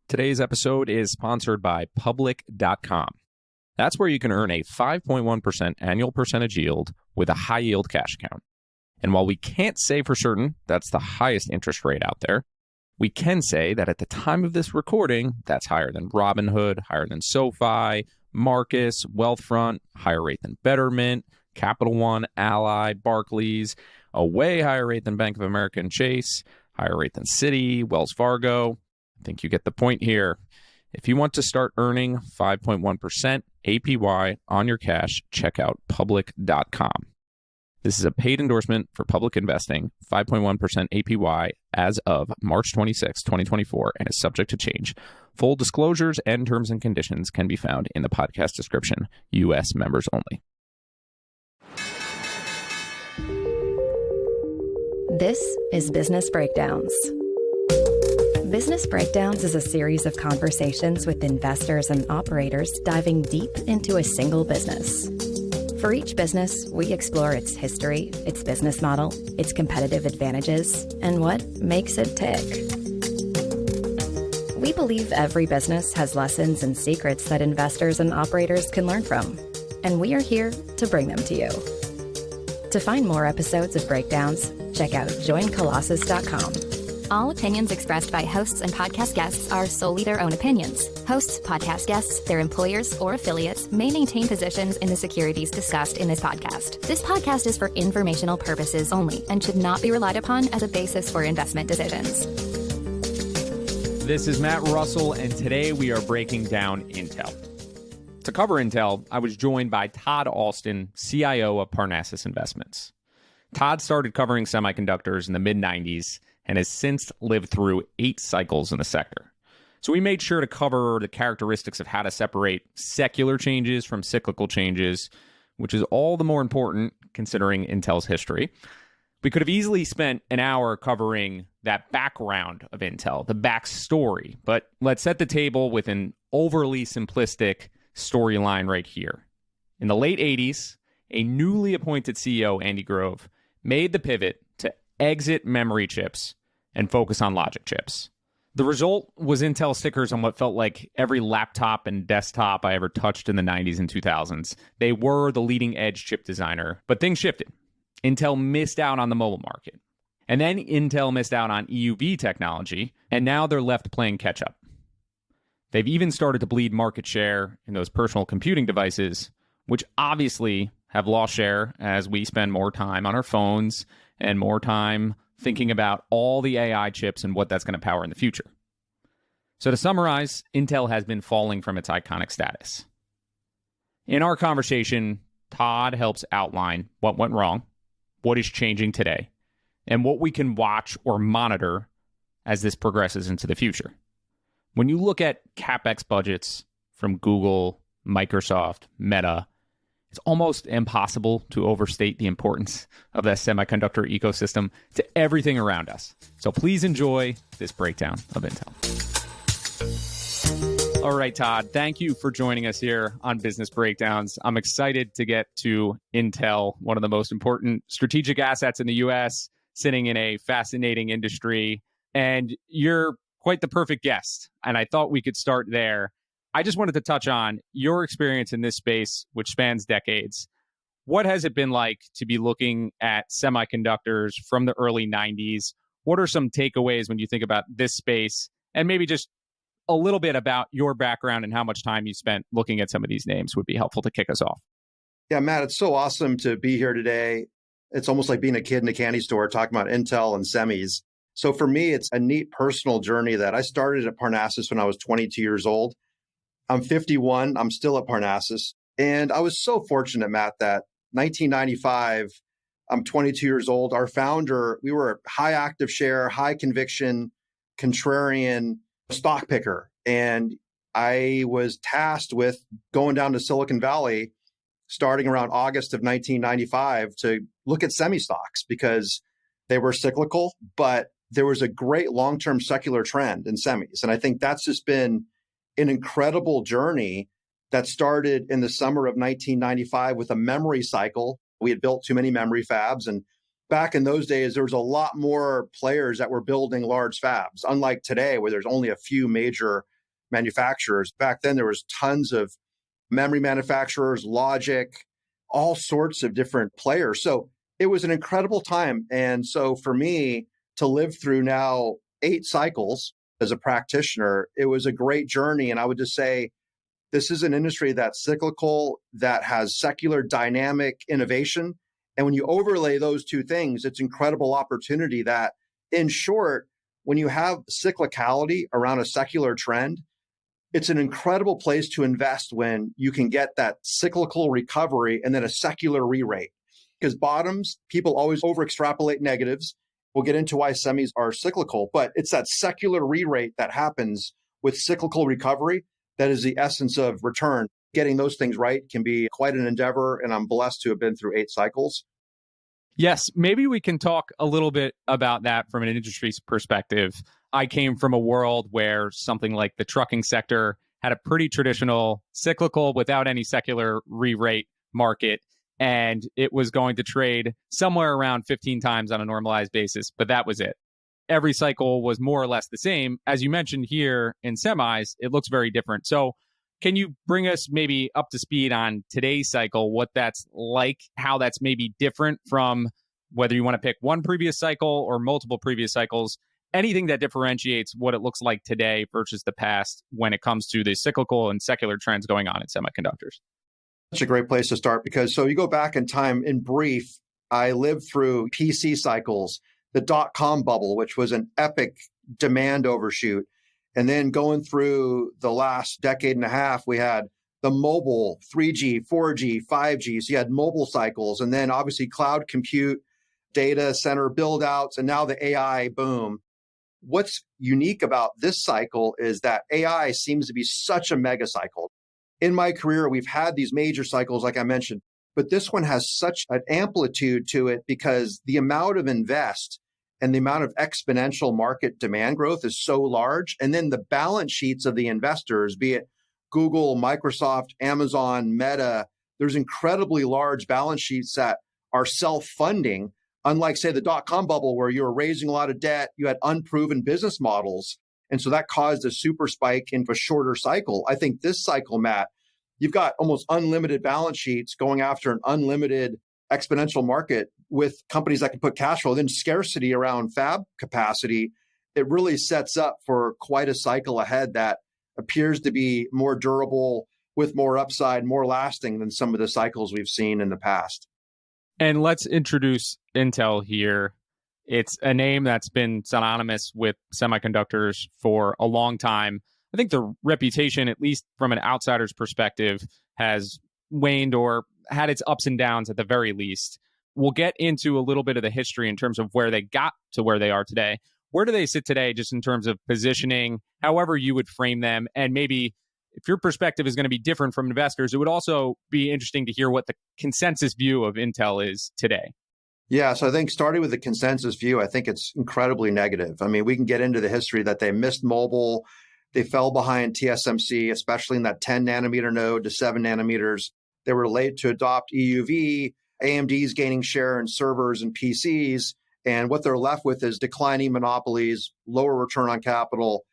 Today's episode is sponsored by Public.com. That's where you can earn a 5.1% annual percentage yield with a high-yield cash account. And while we can't say for certain that's the highest interest rate out there, we can say that at the time of this recording, that's higher than Robinhood, higher than SoFi, Marcus, Wealthfront, higher rate than Betterment, Capital One, Ally, Barclays, a way higher rate than Bank of America and Chase, higher rate than Citi, Wells Fargo. I think you get the point here. If you want to start earning 5.1% APY on your cash, check out Public.com. This is a paid endorsement for public investing, 5.1% APY as of March 26, 2024, and is subject to change. Full disclosures and terms and conditions can be found in the podcast description. U.S. members only. This is Business Breakdowns. Business Breakdowns is a series of conversations with investors and operators diving deep into a single business. For each business, we explore its history, its business model, its competitive advantages, and what makes it tick. We believe every business has lessons and secrets that investors and operators can learn from, and we are here to bring them to you. To find more episodes of Breakdowns, check out joincolossus.com. All opinions expressed by hosts and podcast guests are solely their own opinions. Hosts, podcast guests, their employers, or affiliates may maintain positions in the securities discussed in this podcast. This podcast is for informational purposes only and should not be relied upon as a basis for investment decisions. This is Matt Reustle, and today we are breaking down Intel. To cover Intel, I was joined by Todd Ahlsten, CIO of Parnassus Investments. Todd started covering semiconductors in the mid-90s and has since lived through 8 cycles in the sector. So we made sure to cover the characteristics of how to separate secular changes from cyclical changes, which is all the more important considering Intel's history. We could have easily spent an hour covering that background of Intel, the backstory, but let's set the table with an overly simplistic storyline right here. In the late 80s, a newly appointed CEO, Andy Grove, made the pivot to exit memory chips and focus on logic chips. The result was Intel stickers on what felt like every laptop and desktop I ever touched in the 90s and 2000s. They were the leading edge chip designer, but things shifted. Intel missed out on the mobile market. And then Intel missed out on EUV technology, and now they're left playing catch up. They've even started to bleed market share in those personal computing devices, which obviously have lost share as we spend more time on our phones and more time thinking about all the AI chips and what that's going to power in the future. So to summarize, Intel has been falling from its iconic status. In our conversation, Todd helps outline what went wrong, what is changing today, and what we can watch or monitor as this progresses into the future. When you look at CapEx budgets from Google, Microsoft, Meta, it's almost impossible to overstate the importance of that semiconductor ecosystem to everything around us. So please enjoy this breakdown of Intel. All right, Todd, thank you for joining us here on Business Breakdowns. I'm excited to get to Intel, one of the most important strategic assets in the U.S., sitting in a fascinating industry. And you're quite the perfect guest. And I thought we could start there. I just wanted to touch on your experience in this space, which spans decades. What has it been like to be looking at semiconductors from the early 90s? What are some takeaways when you think about this space? And maybe just a little bit about your background and how much time you spent looking at some of these names would be helpful to kick us off. Yeah, Matt, it's so awesome to be here today. It's almost like being a kid in a candy store talking about Intel and semis. So for me, it's a neat personal journey that I started at Parnassus when I was 22 years old. I'm 51. I'm still at Parnassus. And I was so fortunate, Matt, that 1995, I'm 22 years old. Our founder, we were a high active share, high conviction, contrarian stock picker. And I was tasked with going down to Silicon Valley starting around August of 1995 to look at semi stocks because they were cyclical, but there was a great long-term secular trend in semis. And I think that's just been an incredible journey that started in the summer of 1995 with a memory cycle. We had built too many memory fabs. And back in those days, there was a lot more players that were building large fabs, unlike today, where there's only a few major manufacturers. Back then, there was tons of memory manufacturers, logic, all sorts of different players. So it was an incredible time. And so for me to live through now 8 cycles as a practitioner, it was a great journey. And I would just say, this is an industry that's cyclical, that has secular dynamic innovation. And when you overlay those two things, it's incredible opportunity that, in short, when you have cyclicality around a secular trend, it's an incredible place to invest when you can get that cyclical recovery and then a secular re-rate. Because bottoms, people always over extrapolate negatives. We'll get into why semis are cyclical, but it's that secular re-rate that happens with cyclical recovery that is the essence of return. Getting those things right can be quite an endeavor, and I'm blessed to have been through 8 cycles. Yes, maybe we can talk a little bit about that from an industry perspective. I came from a world where something like the trucking sector had a pretty traditional cyclical without any secular re-rate market, and it was going to trade somewhere around 15 times on a normalized basis, but that was it. Every cycle was more or less the same. As you mentioned here in semis, it looks very different. So can you bring us maybe up to speed on today's cycle, what that's like, how that's maybe different from whether you want to pick one previous cycle or multiple previous cycles, anything that differentiates what it looks like today versus the past when it comes to the cyclical and secular trends going on in semiconductors? That's a great place to start because so you go back in time, in brief, I lived through PC cycles, the dot-com bubble, which was an epic demand overshoot. And then going through the last decade and a half, we had the mobile, 3G, 4G, 5G. So you had mobile cycles, and then obviously cloud compute, data center build-outs, and now the AI boom. What's unique about this cycle is that AI seems to be such a mega cycle. In my career, we've had these major cycles, like I mentioned, but this one has such an amplitude to it because the amount of invest and the amount of exponential market demand growth is so large. And then the balance sheets of the investors, be it Google, Microsoft, Amazon, Meta, there's incredibly large balance sheets that are self-funding, unlike, say, the dot-com bubble where you were raising a lot of debt, you had unproven business models. And so that caused a super spike into a shorter cycle. I think this cycle, Matt, you've got almost unlimited balance sheets going after an unlimited exponential market with companies that can put cash flow, then scarcity around fab capacity. It really sets up for quite a cycle ahead that appears to be more durable, with more upside, more lasting than some of the cycles we've seen in the past. And let's introduce Intel here. It's a name that's been synonymous with semiconductors for a long time. I think the reputation, at least from an outsider's perspective, has waned or had its ups and downs at the very least. We'll get into a little bit of the history in terms of where they got to where they are today. Where do they sit today, just in terms of positioning, however you would frame them? And maybe if your perspective is going to be different from investors, it would also be interesting to hear what the consensus view of Intel is today. Yeah, so I think starting with the consensus view, I think it's incredibly negative. I mean, we can get into the history that they missed mobile. They fell behind TSMC, especially in that 10 nanometer node to 7 nanometers. They were late to adopt EUV. AMD's gaining share in servers and PCs. And what they're left with is declining monopolies, lower return on capital,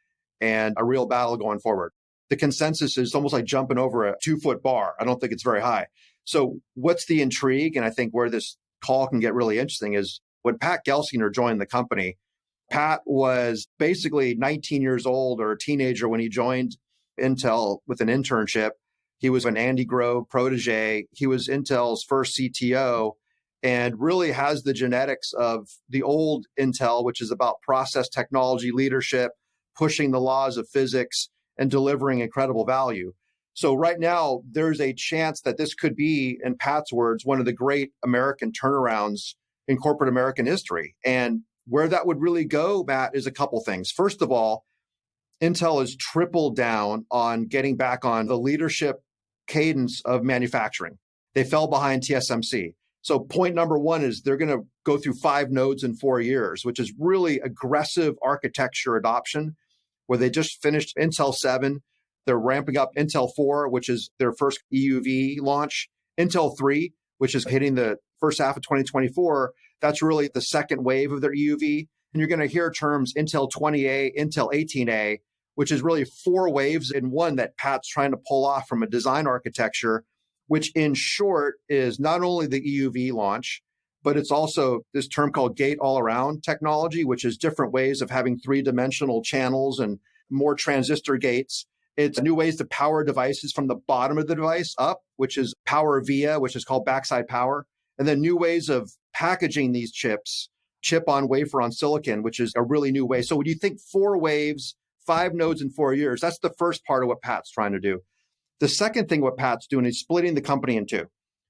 and a real battle going forward. The consensus is almost like jumping over a 2-foot bar. I don't think it's very high. So what's the intrigue? And I think where this call can get really interesting is when Pat Gelsinger joined the company. Pat was basically 19 years old or a teenager when he joined Intel with an internship. He was an Andy Grove protege. He was Intel's first CTO and really has the genetics of the old Intel, which is about process technology leadership, pushing the laws of physics, and delivering incredible value. So right now, there's a chance that this could be, in Pat's words, one of the great American turnarounds in corporate American history. And where that would really go, Matt, is a couple things. First of all, Intel has tripled down on getting back on the leadership cadence of manufacturing. They fell behind TSMC. So point number one is they're going to go through 5 nodes in 4 years, which is really aggressive architecture adoption, where they just finished Intel 7. They're ramping up Intel 4, which is their first EUV launch. Intel 3, which is hitting the first half of 2024. That's really the second wave of their EUV. And you're going to hear terms Intel 20A, Intel 18A, which is really 4 waves in one that Pat's trying to pull off from a design architecture, which in short is not only the EUV launch, but it's also this term called gate-all-around technology, which is different ways of having 3-dimensional channels and more transistor gates. It's new ways to power devices from the bottom of the device up, which is power via, which is called backside power. And then new ways of packaging these chips, chip on wafer on silicon, which is a really new way. So when you think 4 waves, 5 nodes in 4 years, that's the first part of what Pat's trying to do. The second thing what Pat's doing is splitting the company in 2.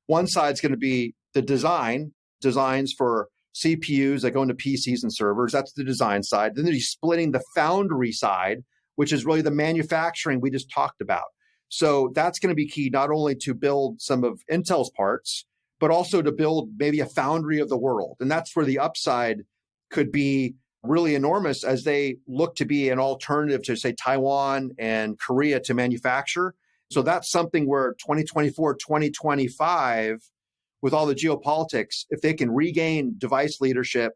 One side's going to be the designs for CPUs that go into PCs and servers. That's the design side. Then he's splitting the foundry side, which is really the manufacturing we just talked about. So that's going to be key, not only to build some of Intel's parts, but also to build maybe a foundry of the world. And that's where the upside could be really enormous as they look to be an alternative to, say, Taiwan and Korea to manufacture. So that's something where 2024, 2025, with all the geopolitics, if they can regain device leadership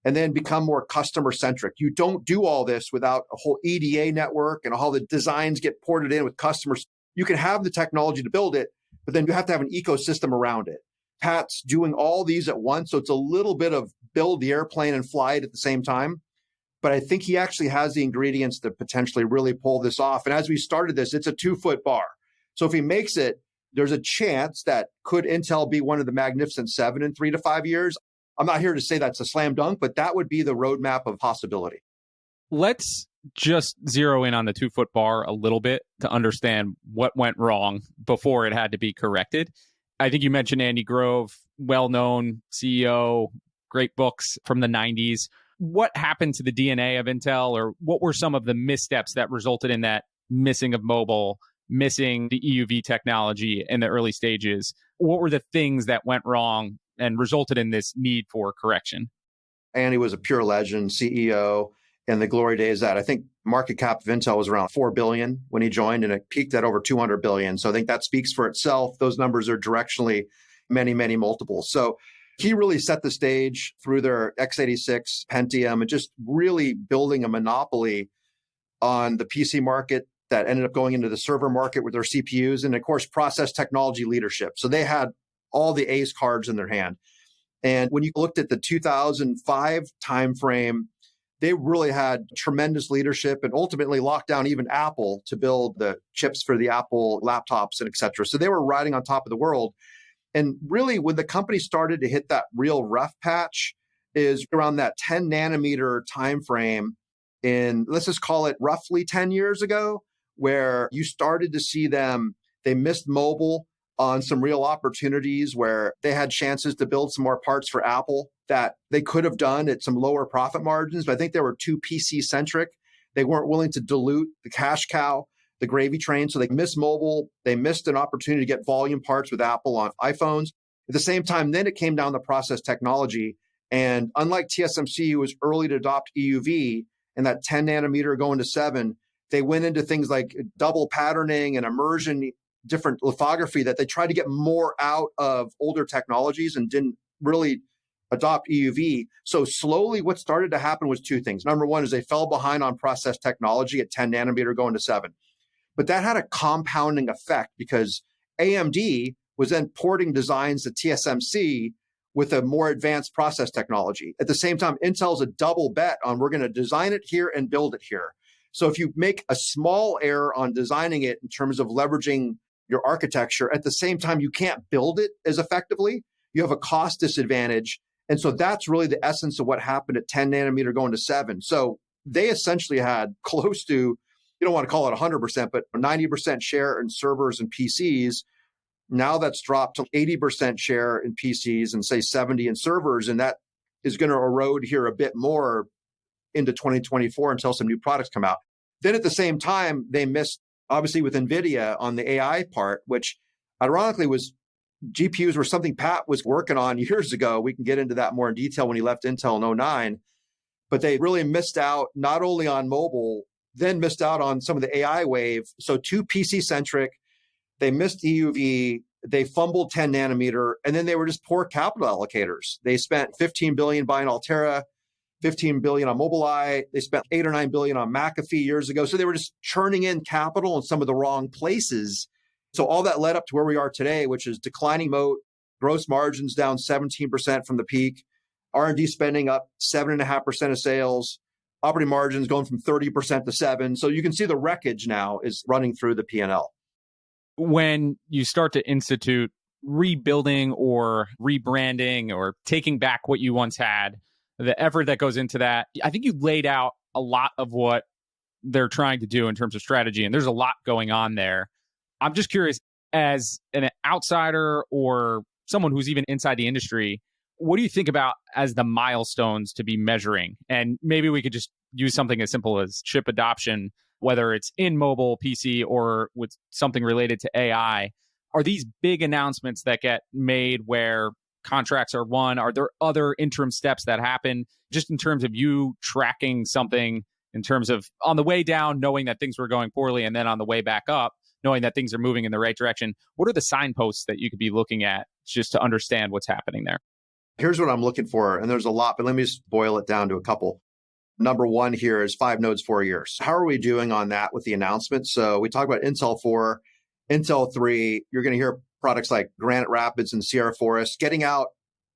and then become more customer-centric. You don't do all this without a whole EDA network and all the designs get ported in with customers. You can have the technology to build it, but then you have to have an ecosystem around it. Pat's doing all these at once, so it's a little bit of build the airplane and fly it at the same time. But I think he actually has the ingredients to potentially really pull this off. And as we started this, it's a 2-foot bar. So if he makes it, there's a chance that could Intel be one of the Magnificent 7 in 3 to 5 years? I'm not here to say that's a slam dunk, but that would be the roadmap of possibility. Let's just zero in on the 2-foot bar a little bit to understand what went wrong before it had to be corrected. I think you mentioned Andy Grove, well-known CEO, great books from the 90s. What happened to the DNA of Intel, or what were some of the missteps that resulted in that missing of mobile, missing the EUV technology in the early stages? What were the things that went wrong and resulted in this need for correction? Andy was a pure legend, CEO, in the glory days that I think market cap of Intel was around $4 billion when he joined, and it peaked at over $200 billion. So I think that speaks for itself. Those numbers are directionally many, many multiples. So he really set the stage through their x86 Pentium and just really building a monopoly on the PC market that ended up going into the server market with their CPUs and, of course, process technology leadership. So they had all the ace cards in their hand. And when you looked at the 2005 timeframe, they really had tremendous leadership and ultimately locked down even Apple to build the chips for the Apple laptops and et cetera. So they were riding on top of the world. And really, when the company started to hit that real rough patch is around that 10 nanometer timeframe in, let's just call it roughly 10 years ago, where you started to see them, they missed mobile on some real opportunities where they had chances to build some more parts for Apple that they could have done at some lower profit margins. But I think they were too PC centric. They weren't willing to dilute the cash cow, the gravy train. So they missed mobile. They missed an opportunity to get volume parts with Apple on iPhones. At the same time, then it came down to process technology. And unlike TSMC, who was early to adopt EUV and that 10 nanometer going to 7, they went into things like double patterning and immersion, different lithography that they tried to get more out of older technologies and didn't really adopt EUV. So slowly what started to happen was 2 things. Number one is they fell behind on process technology at 10 nanometer going to 7. But that had a compounding effect because AMD was then porting designs to TSMC with a more advanced process technology. At the same time, Intel's a double bet on we're going to design it here and build it here. So if you make a small error on designing it in terms of leveraging your architecture, at the same time, you can't build it as effectively. You have a cost disadvantage. And so that's really the essence of what happened at 10 nanometer going to 7. So they essentially had close to, you don't want to call it 100%, but 90% share in servers and PCs. Now that's dropped to 80% share in PCs and say 70 in servers. And that is going to erode here a bit more into 2024 until some new products come out. Then at the same time, they missed, obviously, with NVIDIA on the AI part, which ironically was GPUs were something Pat was working on years ago. We can get into that more in detail when he left Intel in 2009. But they really missed out not only on mobile, then missed out on some of the AI wave. So too PC-centric. They missed EUV. They fumbled 10 nanometer. And then they were just poor capital allocators. They spent $15 billion buying Altera. $15 billion on Mobileye. They spent $8 or $9 billion on McAfee years ago. So they were just churning in capital in some of the wrong places. So all that led up to where we are today, which is declining moat, gross margins down 17% from the peak, R&D spending up 7.5% of sales, operating margins going from 30% to 7%. So you can see the wreckage now is running through the P&L. When you start to institute rebuilding or rebranding or taking back what you once had, the effort that goes into that, I think you laid out a lot of what they're trying to do in terms of strategy, and there's a lot going on there. I'm just curious, as an outsider or someone who's even inside the industry, what do you think about as the milestones to be measuring? And maybe we could just use something as simple as chip adoption, whether it's in mobile, PC, or with something related to AI. Are these big announcements that get made where contracts are won? Are there other interim steps that happen just in terms of you tracking something in terms of on the way down, knowing that things were going poorly, and then on the way back up, knowing that things are moving in the right direction? What are the signposts that you could be looking at just to understand what's happening there? Here's what I'm looking for, and there's a lot, but let me just boil it down to a couple. Number one here is 5 nodes, 4 years. How are we doing on that with the announcement? So we talk about Intel 4, Intel 3. You're going to hear products like Granite Rapids and Sierra Forest getting out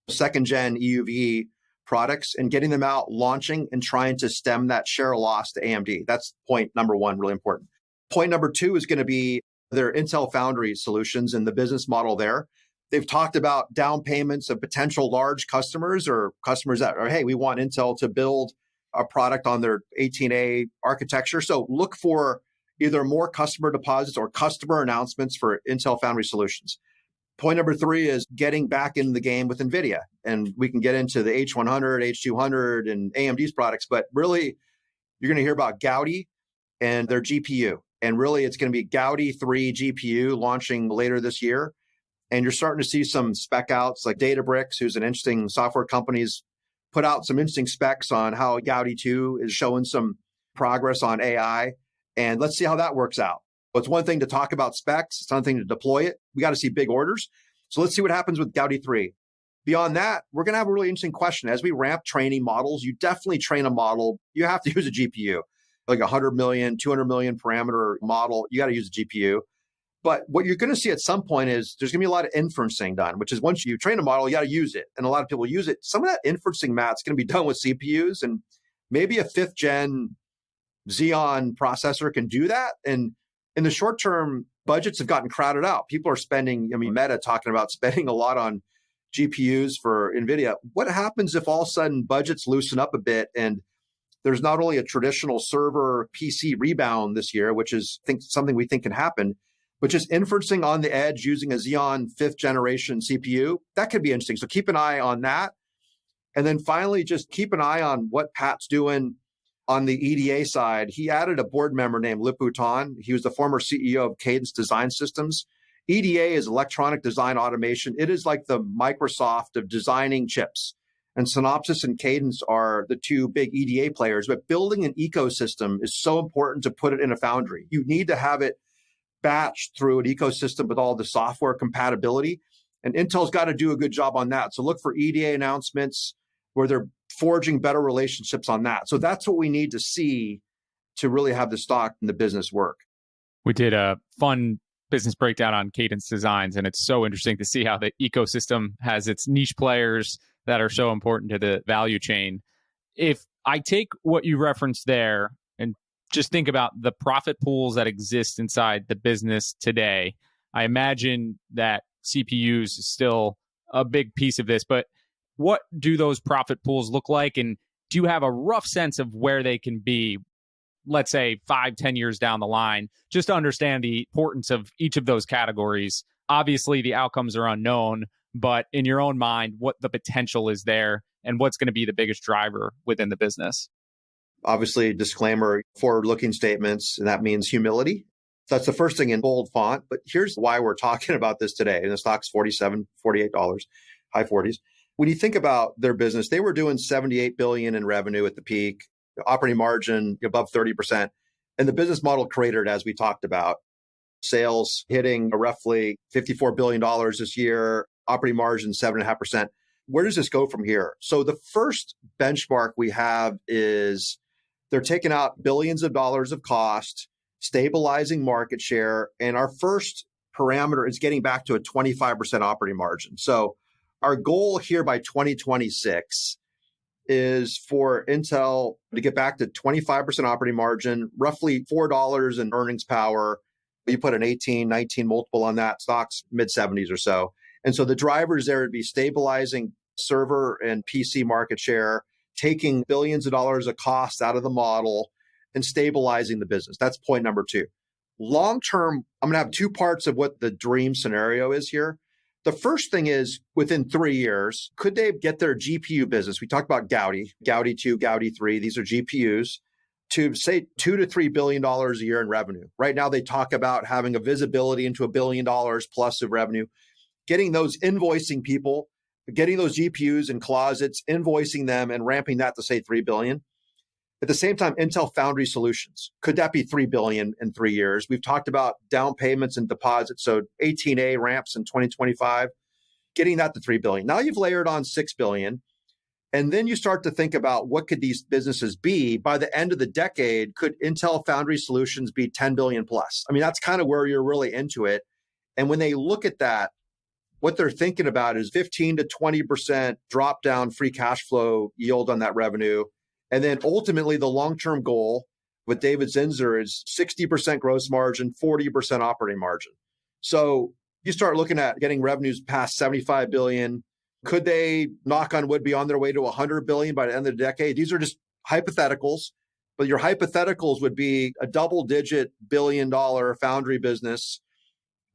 second-gen EUV products and getting them out, launching, and trying to stem that share loss to AMD. That's point number one, really important. Point number two is going to be their Intel Foundry solutions and the business model there. They've talked about down payments of potential large customers or customers that are, hey, we want Intel to build a product on their 18A architecture. So look for either more customer deposits or customer announcements for Intel Foundry solutions. Point number three is getting back in the game with NVIDIA. And we can get into the H100, H200, and AMD's products. But really, you're going to hear about Gaudi and their GPU. And really, it's going to be Gaudi 3 GPU launching later this year. And you're starting to see some spec outs like Databricks, who's an interesting software company's put out some interesting specs on how Gaudi 2 is showing some progress on AI. And let's see how that works out. But it's one thing to talk about specs. It's another thing to deploy it. We got to see big orders. So let's see what happens with Gaudi 3. Beyond that, we're going to have a really interesting question. As we ramp training models, you definitely train a model. You have to use a GPU, like 100 million, 200 million parameter model. You got to use a GPU. But what you're going to see at some point is there's going to be a lot of inferencing done, which is once you train a model, you got to use it. And a lot of people use it. Some of that inferencing, Matt, is going to be done with CPUs. And maybe a 5th gen Xeon processor can do that. And in the short term, budgets have gotten crowded out. People are spending, Meta talking about spending a lot on GPUs for NVIDIA. What happens if all of a sudden budgets loosen up a bit and there's not only a traditional server PC rebound this year, which is something we think can happen, but just inferencing on the edge using a Xeon 5th generation CPU, that could be interesting. So keep an eye on that. And then finally, just keep an eye on what Pat's doing on the EDA side. He added a board member named Lip-Bu Tan. He was the former CEO of Cadence Design Systems. EDA is electronic design automation. It is like the Microsoft of designing chips. And Synopsys and Cadence are the two big EDA players. But building an ecosystem is so important to put it in a foundry. You need to have it batched through an ecosystem with all the software compatibility. And Intel's got to do a good job on that. So look for EDA announcements where they're forging better relationships on that. So that's what we need to see to really have the stock and the business work. We did a fun business breakdown on Cadence Designs, and it's so interesting to see how the ecosystem has its niche players that are so important to the value chain. If I take what you referenced there and just think about the profit pools that exist inside the business today, I imagine that CPUs is still a big piece of this, but what do those profit pools look like? And do you have a rough sense of where they can be, let's say 5-10 years down the line, just to understand the importance of each of those categories? Obviously, the outcomes are unknown, but in your own mind, what the potential is there and what's going to be the biggest driver within the business? Obviously, disclaimer, forward-looking statements, and that means humility. That's the first thing in bold font. But here's why we're talking about this today. And the stock's $47, $48, high 40s. When you think about their business, they were doing $78 billion in revenue at the peak, operating margin above 30%. And the business model cratered, as we talked about. Sales hitting roughly $54 billion this year, operating margin 7.5%. where does this go from here? So the first benchmark we have is they're taking out billions of dollars of cost, stabilizing market share. And our first parameter is getting back to a 25% operating margin. So our goal here by 2026 is for Intel to get back to 25% operating margin, roughly $4 in earnings power. You put an 18, 19 multiple on that, stocks mid-70s or so. And so the drivers there would be stabilizing server and PC market share, taking billions of dollars of cost out of the model, and stabilizing the business. That's point number two. Long term, I'm going to have two parts of what the dream scenario is here. The first thing is within 3 years, could they get their GPU business? We talked about Gaudi 2, Gaudi 3. These are GPUs to say $2 to $3 billion a year in revenue. Right now, they talk about having a visibility into $1 billion plus of revenue, getting those invoicing people, getting those GPUs in closets, invoicing them and ramping that to say $3 billion. At the same time, Intel Foundry Solutions, could that be $3 billion in 3 years? We've talked about down payments and deposits. So 18A ramps in 2025, getting that to $3 billion. Now you've layered on $6 billion. And then you start to think about what could these businesses be by the end of the decade? Could Intel Foundry Solutions be 10 billion plus? I mean, that's kind of where you're really into it. And when they look at that, what they're thinking about is 15 to 20% drop down free cash flow yield on that revenue. And then ultimately the long-term goal with David Zinsser is 60% gross margin, 40% operating margin. So you start looking at getting revenues past 75 billion. Could they, knock on wood, be on their way to 100 billion by the end of the decade? These are just hypotheticals, but your hypotheticals would be a double-digit billion-dollar foundry business,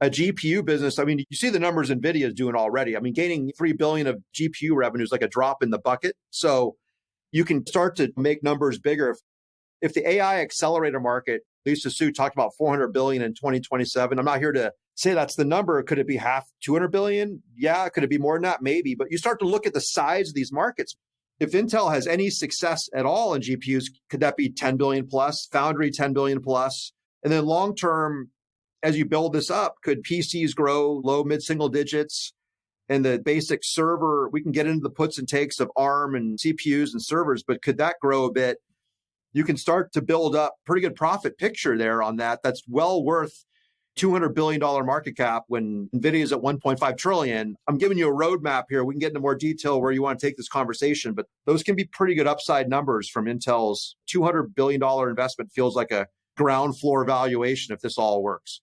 a GPU business. I mean, you see the numbers NVIDIA is doing already. I mean, gaining 3 billion of GPU revenue is like a drop in the bucket. So you can start to make numbers bigger. If the AI accelerator market, Lisa Su talked about 400 billion in 2027. I'm not here to say that's the number. Could it be half, 200 billion? Yeah. Could it be more than that? Maybe. But you start to look at the size of these markets. If Intel has any success at all in GPUs, could that be 10 billion plus, Foundry 10 billion plus? And then long term, as you build this up, could PCs grow low, mid-single digits? And the basic server, we can get into the puts and takes of ARM and CPUs and servers, but could that grow a bit? You can start to build up pretty good profit picture there on that. That's well worth $200 billion market cap when NVIDIA is at 1.5 trillion. I'm giving you a roadmap here. We can get into more detail where you want to take this conversation, but those can be pretty good upside numbers from Intel's $200 billion investment. Feels like a ground floor valuation if this all works.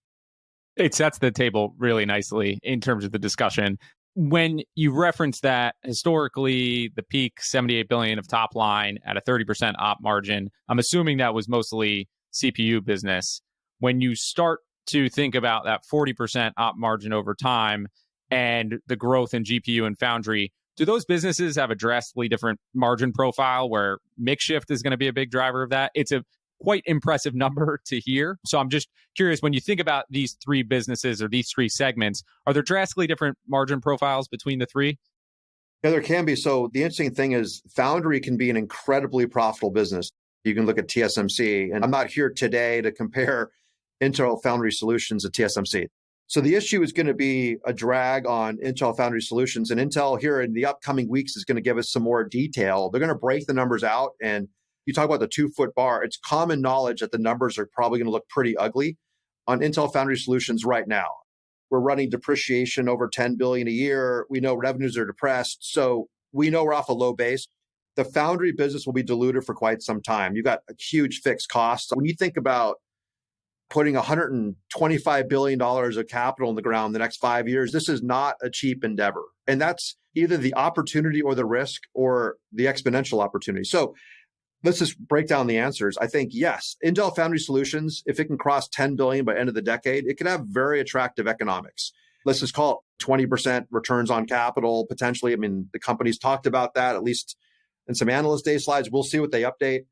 It sets the table really nicely in terms of the discussion. When you reference that historically, the peak 78 billion of top line at a 30% op margin, I'm assuming that was mostly CPU business. When you start to think about that 40% op margin over time and the growth in GPU and Foundry, do those businesses have a drastically different margin profile where mix shift is going to be a big driver of that? It's a quite impressive number to hear. So I'm just curious, when you think about these three businesses or these three segments, are there drastically different margin profiles between the three? Yeah, there can be. So the interesting thing is Foundry can be an incredibly profitable business. You can look at TSMC, and I'm not here today to compare Intel Foundry Solutions to TSMC. So the issue is going to be a drag on Intel Foundry Solutions, and Intel here in the upcoming weeks is going to give us some more detail. They're going to break the numbers out, and you talk about the 2-foot bar. It's common knowledge that the numbers are probably going to look pretty ugly on Intel Foundry Solutions right now. We're running depreciation over 10 billion a year. We know revenues are depressed. So we know we're off a low base. The Foundry business will be diluted for quite some time. You've got a huge fixed cost. When you think about putting $125 billion of capital in the ground the next 5 years, this is not a cheap endeavor. And that's either the opportunity or the risk or the exponential opportunity. So let's just break down the answers. I think, yes, Intel Foundry Solutions, if it can cross 10 billion by end of the decade, it can have very attractive economics. Let's just call it 20% returns on capital, potentially. I mean, the company's talked about that, at least in some analyst day slides. We'll see what they update.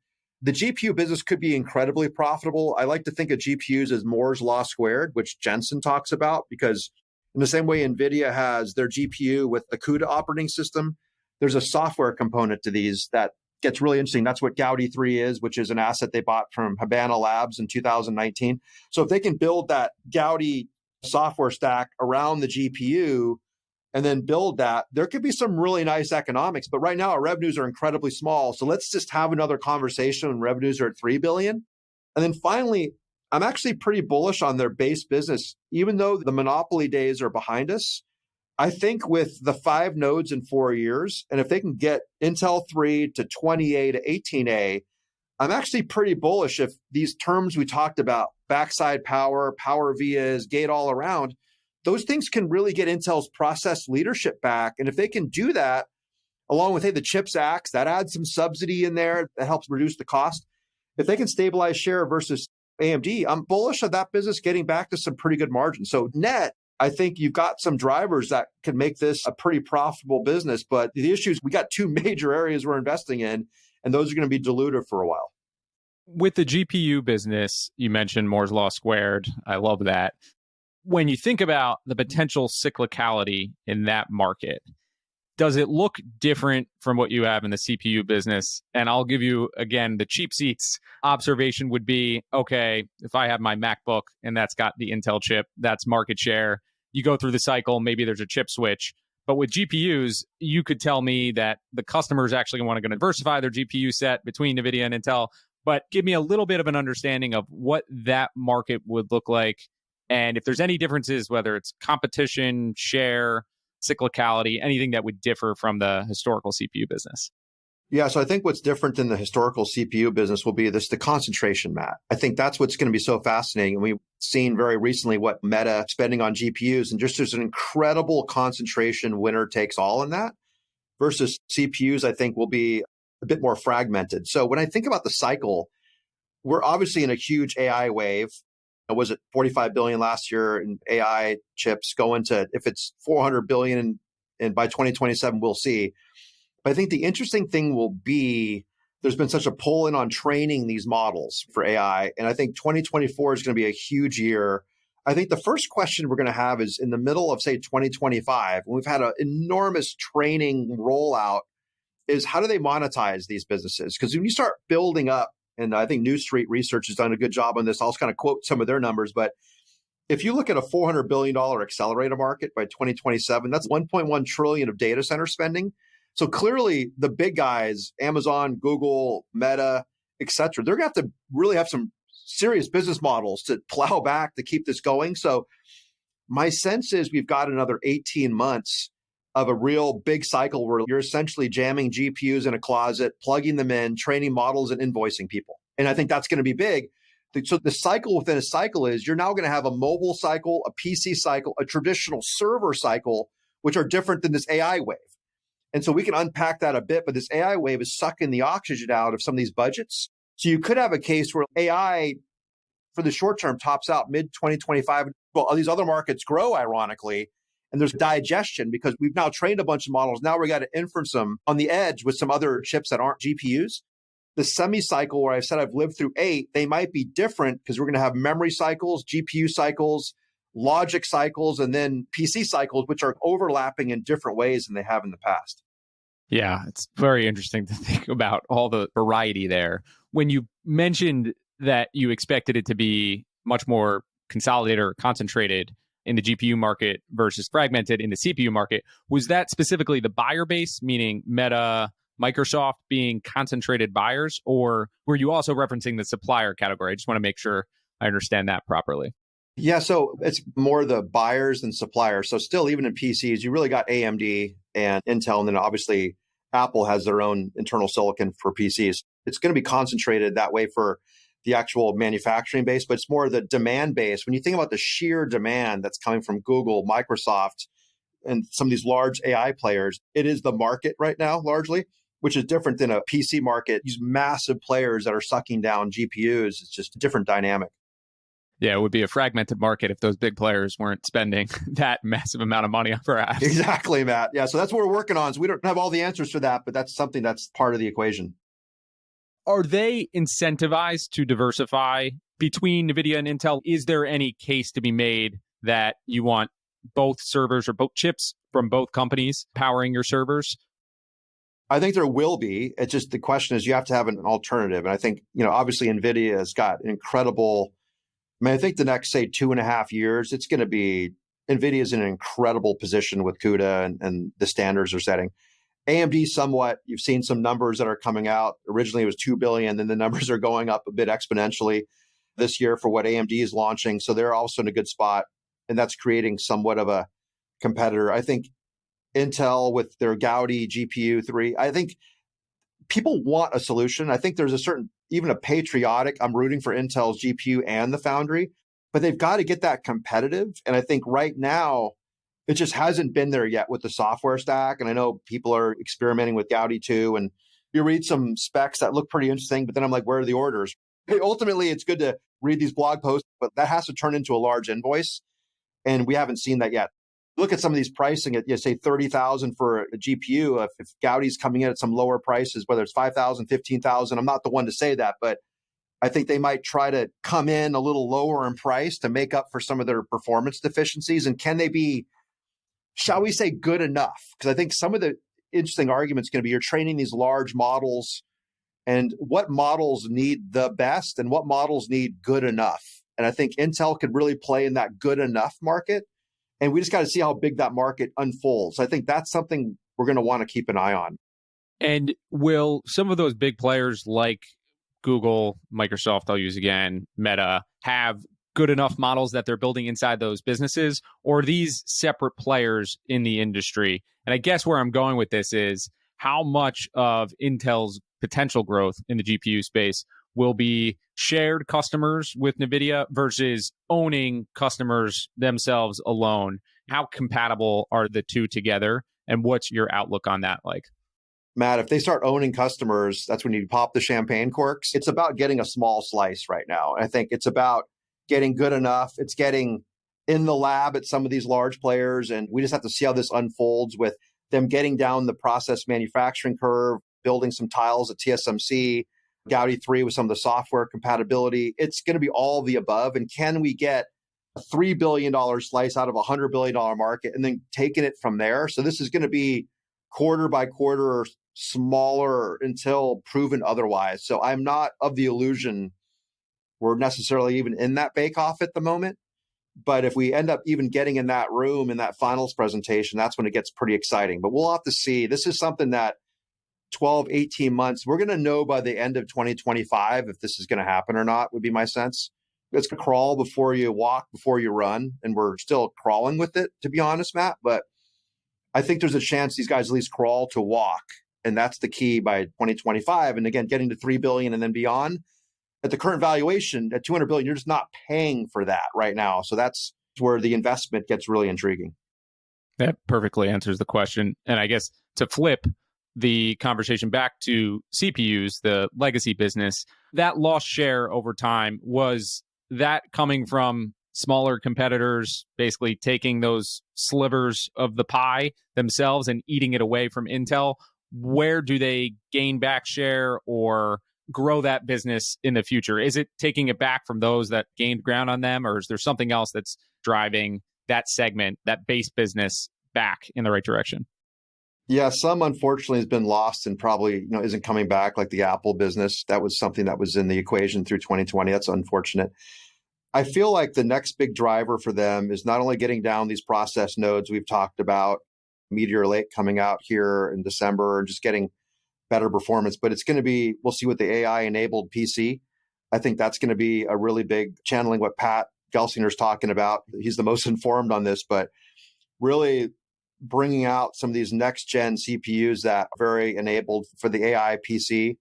The GPU business could be incredibly profitable. I like to think of GPUs as Moore's Law squared, which Jensen talks about, because in the same way NVIDIA has their GPU with the CUDA operating system, there's a software component to these that gets really interesting. That's what Gaudi 3 is, which is an asset they bought from Habana Labs in 2019. So if they can build that Gaudi software stack around the GPU, and then build that, there could be some really nice economics. But right now, our revenues are incredibly small. So let's just have another conversation when revenues are at $3 billion. And then finally, I'm actually pretty bullish on their base business. Even though the monopoly days are behind us, I think with the 5 nodes in 4 years, and if they can get Intel 3 to 20A to 18A, I'm actually pretty bullish if these terms we talked about, backside power, power vias, gate all around, those things can really get Intel's process leadership back. And if they can do that, along with, hey, the CHIPS Act, that adds some subsidy in there that helps reduce the cost. If they can stabilize share versus AMD, I'm bullish on that business getting back to some pretty good margins. So net, I think you've got some drivers that can make this a pretty profitable business. But the issue is we got 2 major areas we're investing in, and those are going to be dilutive for a while. With the GPU business, you mentioned Moore's Law squared. I love that. When you think about the potential cyclicality in that market, does it look different from what you have in the CPU business? And I'll give you, again, the cheap seats observation would be, okay, if I have my MacBook and that's got the Intel chip, that's market share. You go through the cycle, maybe there's a chip switch. But with GPUs, you could tell me that the customers actually want to diversify their GPU set between NVIDIA and Intel. But give me a little bit of an understanding of what that market would look like. And if there's any differences, whether it's competition, share, cyclicality, anything that would differ from the historical CPU business. Yeah, so I think what's different than the historical CPU business will be the concentration, Matt. I think that's what's going to be so fascinating. And we've seen very recently what Meta spending on GPUs, and just there's an incredible concentration, winner takes all in that, versus CPUs, I think will be a bit more fragmented. So when I think about the cycle, we're obviously in a huge AI wave. Was it 45 billion last year in AI chips going to, if it's 400 billion and by 2027, we'll see. But I think the interesting thing will be there's been such a pull in on training these models for AI. And I think 2024 is going to be a huge year. I think the first question we're going to have is in the middle of, say, 2025, when we've had an enormous training rollout, is how do they monetize these businesses? Because when you start building up, and I think New Street Research has done a good job on this. I'll just kind of quote some of their numbers. But if you look at a $400 billion accelerator market by 2027, that's $1.1 trillion of data center spending. So clearly the big guys, Amazon, Google, Meta, et cetera, they're going to have to really have some serious business models to plow back to keep this going. So my sense is we've got another 18 months of a real big cycle where you're essentially jamming GPUs in a closet, plugging them in, training models, and invoicing people. And I think that's going to be big. So the cycle within a cycle is you're now going to have a mobile cycle, a PC cycle, a traditional server cycle, which are different than this AI wave. And so we can unpack that a bit, but this AI wave is sucking the oxygen out of some of these budgets. So you could have a case where AI, for the short term, tops out mid-2025. Well, these other markets grow, ironically, and there's digestion because we've now trained a bunch of models. Now we got to inference them on the edge with some other chips that aren't GPUs. The semi cycle, where I said I've lived through 8, they might be different because we're going to have memory cycles, GPU cycles, logic cycles, and then PC cycles, which are overlapping in different ways than they have in the past. Yeah, it's very interesting to think about all the variety there. When you mentioned that you expected it to be much more consolidated or concentrated in the GPU market versus fragmented in the CPU market, was that specifically the buyer base, meaning Meta, Microsoft being concentrated buyers, or were you also referencing the supplier category? I just want to make sure I understand that properly. Yeah, so it's more the buyers than suppliers. So still, even in PCs, you really got AMD and Intel, and then obviously Apple has their own internal silicon for PCs. It's going to be concentrated that way for the actual manufacturing base, but it's more the demand base. When you think about the sheer demand that's coming from Google, Microsoft, and some of these large AI players, it is the market right now, largely, which is different than a PC market. These massive players that are sucking down GPUs, it's just a different dynamic. Yeah, it would be a fragmented market if those big players weren't spending that massive amount of money on for apps. Exactly, Matt. Yeah, so that's what we're working on. So we don't have all the answers for that, but that's something that's part of the equation. Are they incentivized to diversify between NVIDIA and Intel? Is there any case to be made that you want both servers or both chips from both companies powering your servers? I think there will be. It's just the question is you have to have an alternative. And I think, obviously NVIDIA has got an incredible, I think the next, say, 2.5 years, it's going to be NVIDIA is in an incredible position with CUDA and the standards they're setting. AMD somewhat, you've seen some numbers that are coming out. Originally, it was $2 billion, then the numbers are going up a bit exponentially this year for what AMD is launching. So they're also in a good spot, and that's creating somewhat of a competitor. I think Intel with their Gaudi GPU 3, I think people want a solution. I think there's a certain, even a patriotic, I'm rooting for Intel's GPU and the foundry, but they've got to get that competitive. And I think right now, it just hasn't been there yet with the software stack. And I know people are experimenting with Gaudi 2, and you read some specs that look pretty interesting, but then I'm like, where are the orders? Ultimately, it's good to read these blog posts, but that has to turn into a large invoice. And we haven't seen that yet. Look at some of these pricing at, say, $30,000 for a GPU. If Gaudi's coming in at some lower prices, whether it's $5,000, $15,000, I'm not the one to say that, but I think they might try to come in a little lower in price to make up for some of their performance deficiencies. And can they be, shall we say, good enough? Because I think some of the interesting arguments going to be you're training these large models, and what models need the best and what models need good enough. And I think Intel could really play in that good enough market. And we just got to see how big that market unfolds. I think that's something we're going to want to keep an eye on. And will some of those big players like Google, Microsoft, I'll use again, Meta, have good enough models that they're building inside those businesses, or are these separate players in the industry? And I guess where I'm going with this is how much of Intel's potential growth in the GPU space will be shared customers with NVIDIA versus owning customers themselves alone. How compatible are the two together? And what's your outlook on that like? Matt, if they start owning customers, that's when you pop the champagne corks. It's about getting a small slice right now. I think it's about getting good enough. It's getting in the lab at some of these large players. And we just have to see how this unfolds with them getting down the process manufacturing curve, building some tiles at TSMC, Gaudi 3 with some of the software compatibility. It's going to be all the above. And can we get a $3 billion slice out of a $100 billion market and then taking it from there? So this is going to be quarter by quarter smaller until proven otherwise. So I'm not of the illusion we're necessarily even in that bake-off at the moment. But if we end up even getting in that room in that finals presentation, that's when it gets pretty exciting. But we'll have to see. This is something that 12, 18 months, we're going to know by the end of 2025 if this is going to happen or not, would be my sense. It's going to crawl before you walk, before you run. And we're still crawling with it, to be honest, Matt. But I think there's a chance these guys at least crawl to walk. And that's the key by 2025. And again, getting to $3 billion and then beyond. At the current valuation, at $200 billion, you're just not paying for that right now. So that's where the investment gets really intriguing. That perfectly answers the question. And I guess to flip the conversation back to CPUs, the legacy business, that lost share over time, was that coming from smaller competitors basically taking those slivers of the pie themselves and eating it away from Intel? Where do they gain back share or grow that business in the future? Is it taking it back from those that gained ground on them, or is there something else that's driving that segment, that base business, back in the right direction? Yeah, some unfortunately has been lost and probably isn't coming back, like the Apple business. That was something that was in the equation through 2020. That's unfortunate. I feel like the next big driver for them is not only getting down these process nodes we've talked about, Meteor Lake coming out here in December, and just getting better performance, but it's going to be, we'll see what the AI-enabled PC. I think that's going to be a really big channeling what Pat Gelsinger's talking about. He's the most informed on this, but really bringing out some of these next-gen CPUs that are very enabled for the AI PC.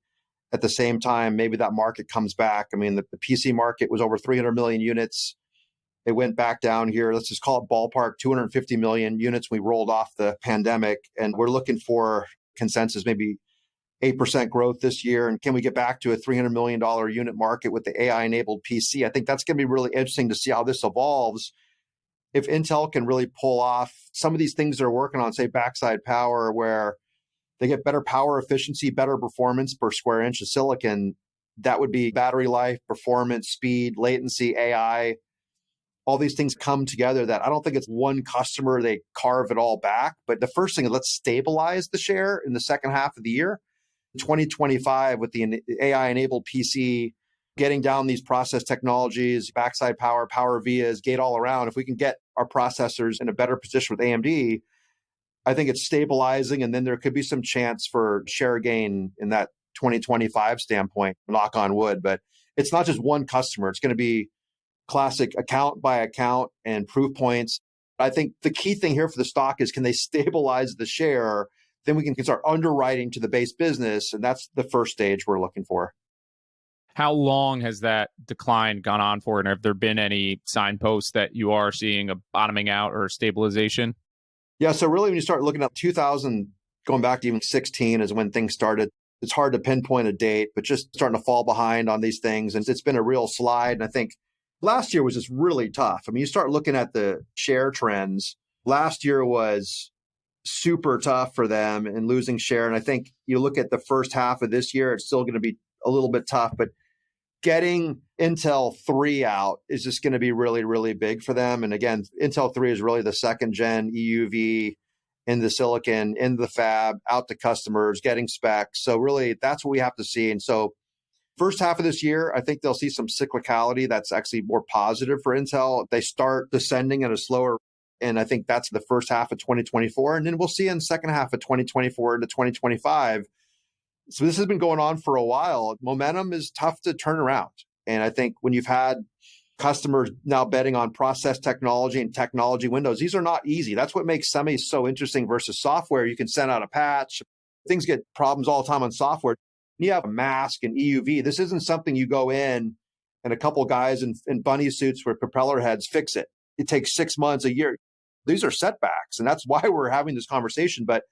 At the same time, maybe that market comes back. I mean, the PC market was over 300 million units. It went back down here. Let's just call it ballpark 250 million units. We rolled off the pandemic, and we're looking for consensus, maybe 8% growth this year. And can we get back to a $300 million unit market with the AI-enabled PC? I think that's going to be really interesting to see how this evolves. If Intel can really pull off some of these things they're working on, say backside power, where they get better power efficiency, better performance per square inch of silicon, that would be battery life, performance, speed, latency, AI. All these things come together that I don't think it's one customer, they carve it all back. But the first thing is let's stabilize the share in the second half of the year. 2025 with the AI-enabled PC getting down these process technologies, backside power, power vias, gate all around. If we can get our processors in a better position with AMD, I think it's stabilizing. And then there could be some chance for share gain in that 2025 standpoint, knock on wood. But it's not just one customer. It's going to be classic account by account and proof points. I think the key thing here for the stock is, can they stabilize the share? Then we can start underwriting to the base business. And that's the first stage we're looking for. How long has that decline gone on for? And have there been any signposts that you are seeing a bottoming out or stabilization? Yeah. So really, when you start looking at 2000, going back to even 16 is when things started. It's hard to pinpoint a date, but just starting to fall behind on these things. And it's been a real slide. And I think last year was just really tough. I mean, you start looking at the share trends. Last year was super tough for them and losing share. And I think you look at the first half of this year, it's still going to be a little bit tough, but getting Intel 3 out is just going to be really, really big for them. And again, Intel 3 is really the second gen EUV in the silicon, in the fab, out to customers, getting specs. So really, that's what we have to see. And so first half of this year, I think they'll see some cyclicality that's actually more positive for Intel. They start descending at a slower, and I think that's the first half of 2024. And then we'll see in the second half of 2024 to 2025. So this has been going on for a while. Momentum is tough to turn around. And I think when you've had customers now betting on process technology and technology windows, these are not easy. That's what makes semis so interesting versus software. You can send out a patch. Things get problems all the time on software. You have a mask and EUV. This isn't something you go in and a couple of guys in bunny suits with propeller heads fix it. It takes 6 months, a year. These are setbacks. And that's why we're having this conversation. But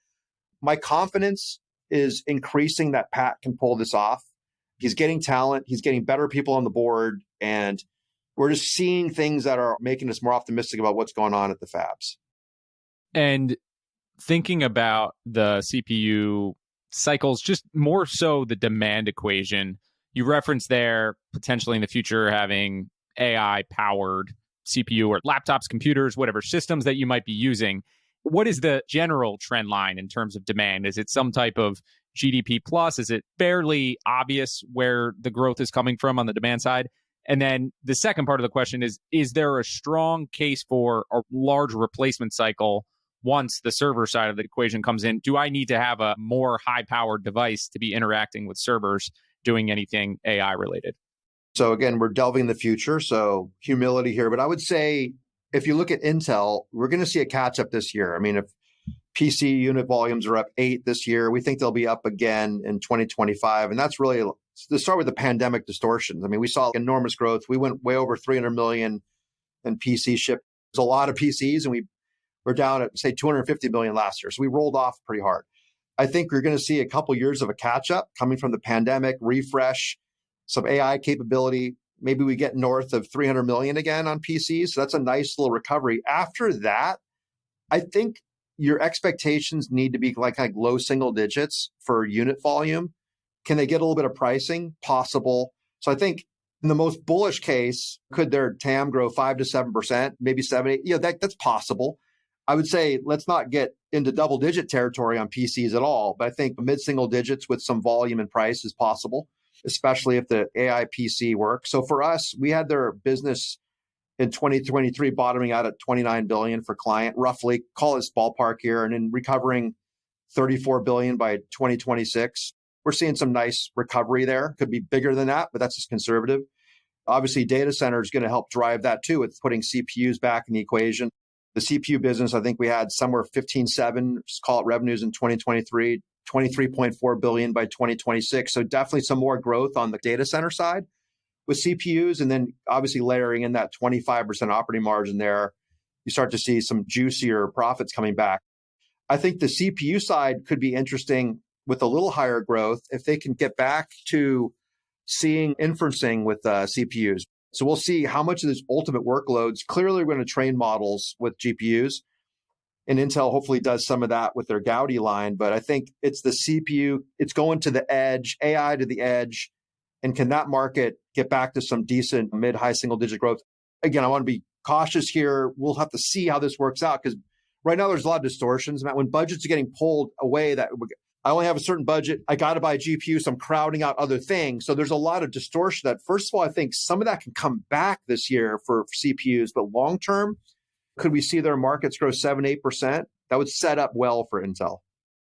my confidence is increasing that Pat can pull this off. He's getting talent. He's getting better people on the board. And we're just seeing things that are making us more optimistic about what's going on at the fabs. And thinking about the CPU cycles, just more so the demand equation, you referenced there potentially in the future having AI-powered CPU or laptops, computers, whatever systems that you might be using. What is the general trend line in terms of demand? Is it some type of GDP plus? Is it fairly obvious where the growth is coming from on the demand side? And then the second part of the question is there a strong case for a large replacement cycle once the server side of the equation comes in? Do I need to have a more high-powered device to be interacting with servers doing anything AI related? So again, we're delving in the future, so humility here. But I would say, if you look at Intel, we're going to see a catch up this year. I mean, if PC unit volumes are up 8 this year, we think they'll be up again in 2025. And that's really, to start with the pandemic distortions. I mean, we saw enormous growth. We went way over 300 million in PC shipped. There's a lot of PCs, and we're down at, say, 250 million last year. So we rolled off pretty hard. I think we're going to see a couple years of a catch up coming from the pandemic, refresh, some AI capability. Maybe we get north of 300 million again on PCs. So that's a nice little recovery. After that, I think your expectations need to be like low single digits for unit volume. Can they get a little bit of pricing? Possible. So I think in the most bullish case, could their TAM grow 5 to 7%, maybe 7, 8? That's possible. I would say let's not get into double digit territory on PCs at all. But I think mid-single digits with some volume and price is possible, especially if the AI PC works. So for us, we had their business in 2023 bottoming out at 29 billion for client, roughly, call this ballpark here, and then recovering 34 billion by 2026. We're seeing some nice recovery there. Could be bigger than that, but that's just conservative. Obviously, data center is going to help drive that too. It's putting CPUs back in the equation. The CPU business, I think we had somewhere 15.7, call it revenues in 2023, 23.4 billion by 2026. So definitely some more growth on the data center side with CPUs, and then obviously layering in that 25% operating margin there, you start to see some juicier profits coming back. I think the CPU side could be interesting with a little higher growth if they can get back to seeing inferencing with CPUs. So we'll see how much of these ultimate workloads. Clearly, we're going to train models with GPUs. And Intel hopefully does some of that with their Gaudi line. But I think it's the CPU, it's going to the edge, AI to the edge. And can that market get back to some decent mid-high single-digit growth? Again, I want to be cautious here. We'll have to see how this works out, because right now there's a lot of distortions. Matt, when budgets are getting pulled away, that I only have a certain budget. I got to buy a GPU, so I'm crowding out other things. So there's a lot of distortion that, first of all, I think some of that can come back this year for CPUs, but long term, could we see their markets grow 7-8%? That would set up well for Intel.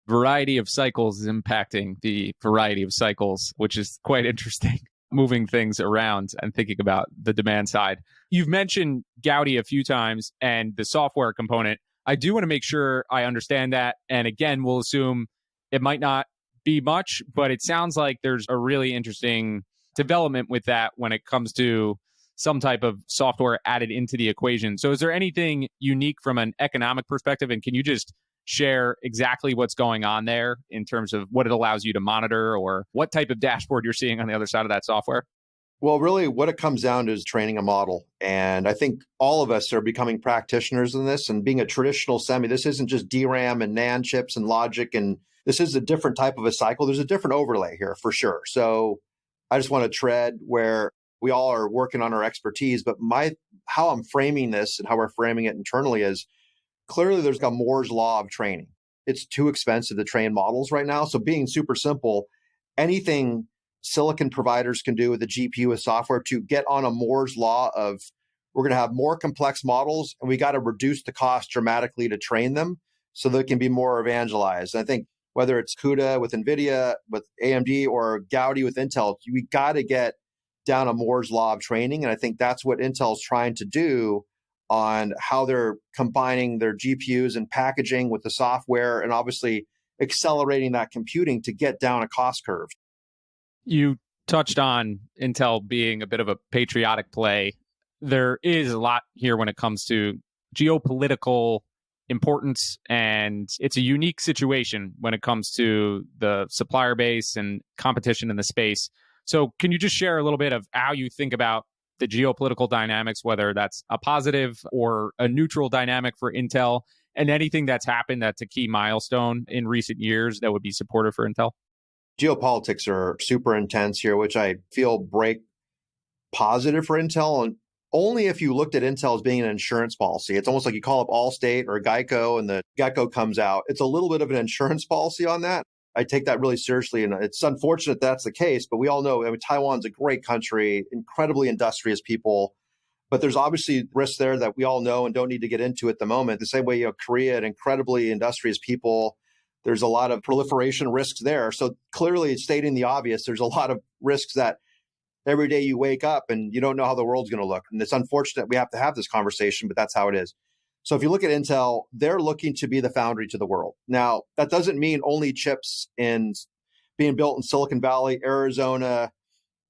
Variety of cycles is impacting the variety of cycles, which is quite interesting, moving things around and thinking about the demand side. You've mentioned Gaudi a few times and the software component. I do want to make sure I understand that. And again, we'll assume it might not be much, but it sounds like there's a really interesting development with that when it comes to some type of software added into the equation. So is there anything unique from an economic perspective? And can you just share exactly what's going on there in terms of what it allows you to monitor or what type of dashboard you're seeing on the other side of that software? Well, really what it comes down to is training a model. And I think all of us are becoming practitioners in this, and being a traditional semi, this isn't just DRAM and NAND chips and logic, and this is a different type of a cycle. There's a different overlay here for sure. So I just want to tread where we all are working on our expertise, but how I'm framing this and how we're framing it internally is clearly there's got Moore's law of training. It's too expensive to train models right now. So being super simple, anything silicon providers can do with the GPU with software to get on a Moore's law of we're going to have more complex models and we got to reduce the cost dramatically to train them so they can be more evangelized. And I think whether it's CUDA with NVIDIA, with AMD, or Gaudi with Intel, we got to get down a Moore's law of training. And I think that's what Intel's trying to do on how they're combining their GPUs and packaging with the software and obviously accelerating that computing to get down a cost curve. You touched on Intel being a bit of a patriotic play. There is a lot here when it comes to geopolitical importance, and it's a unique situation when it comes to the supplier base and competition in the space. So can you just share a little bit of how you think about the geopolitical dynamics, whether that's a positive or a neutral dynamic for Intel, and anything that's happened that's a key milestone in recent years that would be supportive for Intel? Geopolitics are super intense here, which I feel break positive for Intel. And only if you looked at Intel as being an insurance policy. It's almost like you call up Allstate or Geico and the Geico comes out. It's a little bit of an insurance policy on that. I take that really seriously. And it's unfortunate that's the case, but we all know, Taiwan's a great country, incredibly industrious people, but there's obviously risks there that we all know and don't need to get into at the moment. The same way, Korea, an incredibly industrious people, there's a lot of proliferation risks there. So clearly stating the obvious, there's a lot of risks that every day you wake up and you don't know how the world's going to look. And it's unfortunate we have to have this conversation, but that's how it is. So if you look at Intel, they're looking to be the foundry to the world. Now, that doesn't mean only chips being built in Silicon Valley, Arizona,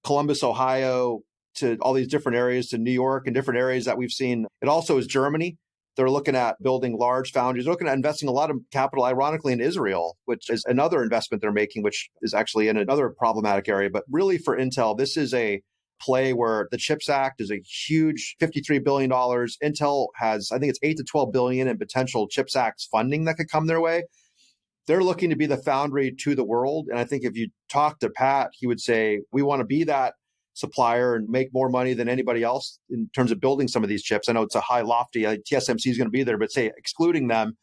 Columbus, Ohio, to all these different areas, to New York and different areas that we've seen. It also is Germany. They're looking at building large foundries. They're looking at investing a lot of capital, ironically, in Israel, which is another investment they're making, which is actually in another problematic area. But really for Intel, this is a play where the CHIPS Act is a huge $53 billion. Intel has, I think it's $8 to $12 billion in potential CHIPS Act funding that could come their way. They're looking to be the foundry to the world. And I think if you talk to Pat, he would say, we want to be that supplier and make more money than anybody else in terms of building some of these chips. I know it's a high lofty, TSMC is going to be there, but say excluding them,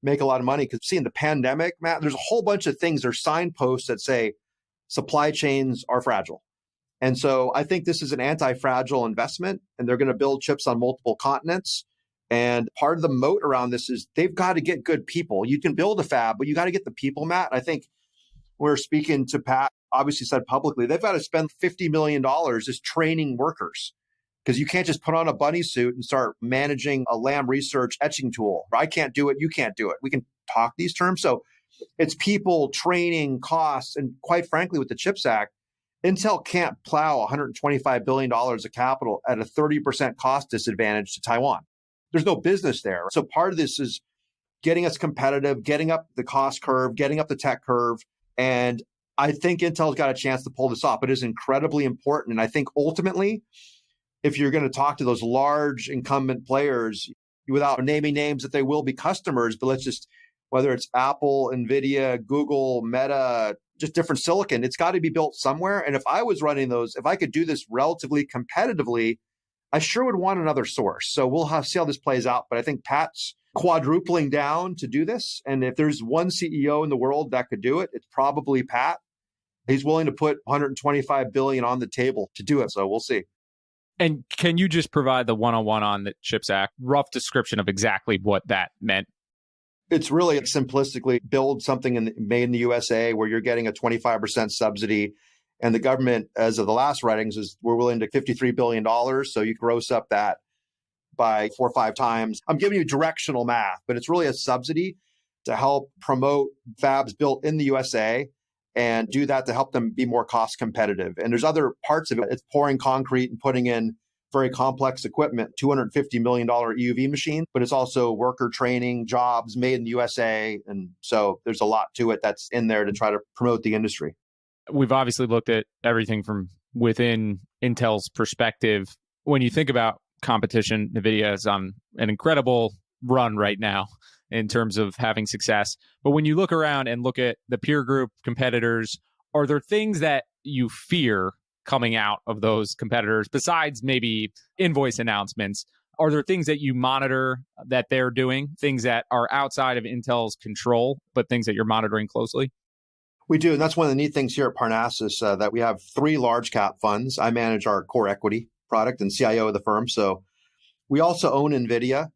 make a lot of money. Because seeing the pandemic, Matt, there's a whole bunch of things, there's signposts that say supply chains are fragile. And so I think this is an anti-fragile investment, and they're going to build chips on multiple continents. And part of the moat around this is they've got to get good people. You can build a fab, but you got to get the people, Matt. I think we're speaking to Pat, obviously said publicly, they've got to spend $50 million just training workers, because you can't just put on a bunny suit and start managing a Lam Research etching tool. I can't do it. You can't do it. We can talk these terms. So it's people, training, costs, and quite frankly, with the CHIPS Act, Intel can't plow $125 billion of capital at a 30% cost disadvantage to Taiwan. There's no business there. So part of this is getting us competitive, getting up the cost curve, getting up the tech curve. And I think Intel's got a chance to pull this off. It is incredibly important. And I think ultimately, if you're going to talk to those large incumbent players, without naming names, that they will be customers, but let's just, whether it's Apple, NVIDIA, Google, Meta, just different silicon, it's got to be built somewhere. And if I was running those, if I could do this relatively competitively, I sure would want another source. So we'll see how this plays out. But I think Pat's quadrupling down to do this. And if there's one CEO in the world that could do it, it's probably Pat. He's willing to put 125 billion on the table to do it. So we'll see. And can you just provide the one-on-one on the CHIPS Act, rough description of exactly what that meant? It's really simplistically build something made in the USA where you're getting a 25% subsidy. And the government, as of the last writings, we're willing to $53 billion. So you gross up that by 4 or 5 times. I'm giving you directional math, but it's really a subsidy to help promote fabs built in the USA and do that to help them be more cost competitive. And there's other parts of it. It's pouring concrete and putting in very complex equipment, $250 million EUV machine, but it's also worker training, jobs made in the USA. And so there's a lot to it that's in there to try to promote the industry. We've obviously looked at everything from within Intel's perspective. When you think about competition, NVIDIA is on an incredible run right now in terms of having success. But when you look around and look at the peer group competitors, are there things that you fear coming out of those competitors besides maybe invoice announcements? Are there things that you monitor that they're doing, things that are outside of Intel's control, but things that you're monitoring closely? We do. And that's one of the neat things here at Parnassus, that we have 3 large cap funds. I manage our core equity product and CIO of the firm. So we also own NVIDIA.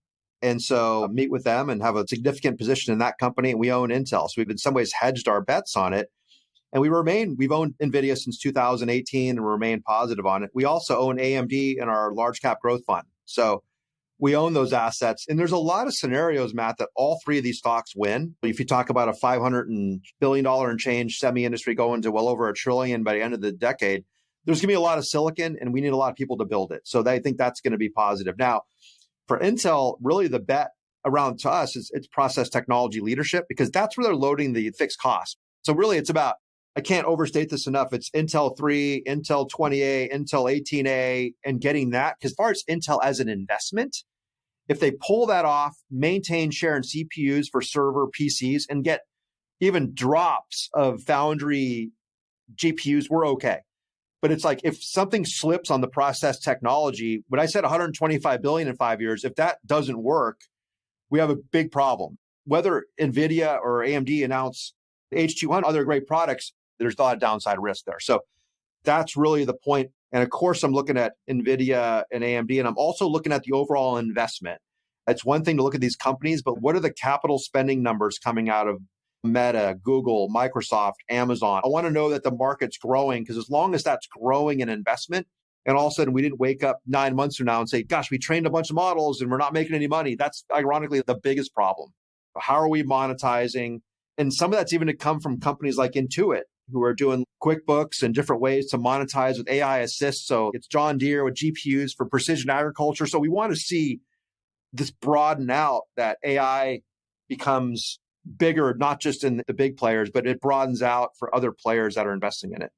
And so meet with them and have a significant position in that company. And we own Intel. So we've in some ways hedged our bets on it. And we've owned NVIDIA since 2018 and remain positive on it. We also own AMD in our large cap growth fund. So we own those assets. And there's a lot of scenarios, Matt, that all 3 of these stocks win. If you talk about a $500 billion and change semi industry going to well over $1 trillion by the end of the decade, there's going to be a lot of silicon and we need a lot of people to build it. So I think that's going to be positive. Now, for Intel, really the bet around to us is it's process technology leadership, because that's where they're loading the fixed cost. So really it's about, I can't overstate this enough. It's Intel 3, Intel 20A, Intel 18A, and getting that. Because as far as Intel as an investment, if they pull that off, maintain share in CPUs for server PCs, and get even drops of foundry GPUs, we're okay. But it's like if something slips on the process technology, when I said 125 billion in 5 years, if that doesn't work, we have a big problem. Whether NVIDIA or AMD announce H200, other great products, there's a lot of downside risk there. So that's really the point. And of course, I'm looking at NVIDIA and AMD, and I'm also looking at the overall investment. It's one thing to look at these companies, but what are the capital spending numbers coming out of Meta, Google, Microsoft, Amazon? I want to know that the market's growing, because as long as that's growing in investment, and all of a sudden we didn't wake up 9 months from now and say, gosh, we trained a bunch of models and we're not making any money. That's ironically the biggest problem. How are we monetizing? And some of that's even to come from companies like Intuit, who are doing QuickBooks and different ways to monetize with AI assist. So it's John Deere with GPUs for precision agriculture. So we want to see this broaden out, that AI becomes bigger, not just in the big players, but it broadens out for other players that are investing in it.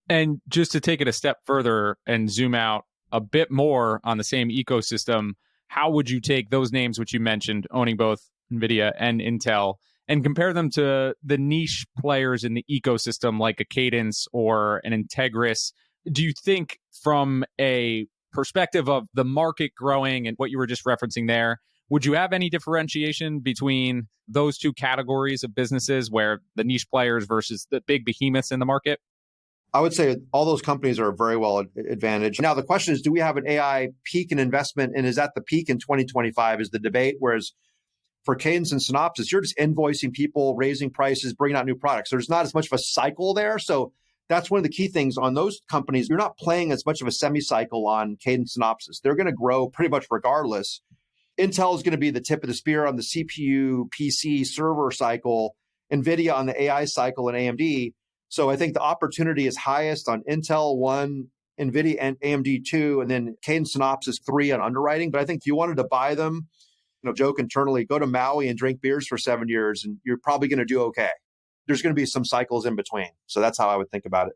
And just to take it a step further and zoom out a bit more on the same ecosystem, how would you take those names which you mentioned, owning both NVIDIA and Intel, and compare them to the niche players in the ecosystem like a Cadence or an Integris? Do you think from a perspective of the market growing and what you were just referencing there, would you have any differentiation between those two categories of businesses, where the niche players versus the big behemoths in the market? I would say all those companies are very well advantaged. Now, the question is, do we have an AI peak in investment? And is that the peak in 2025 is the debate? Whereas for Cadence and Synopsys, you're just invoicing people, raising prices, bringing out new products. There's not as much of a cycle there. So that's one of the key things on those companies. You're not playing as much of a semi-cycle on Cadence and Synopsys. They're going to grow pretty much regardless. Intel is going to be the tip of the spear on the CPU, PC, server cycle, NVIDIA on the AI cycle, and AMD. So I think the opportunity is highest on Intel 1, NVIDIA and AMD 2, and then Cadence Synopsys 3 on underwriting. But I think if you wanted to buy them, joke internally, go to Maui and drink beers for 7 years, and you're probably going to do okay. There's going to be some cycles in between. So that's how I would think about it.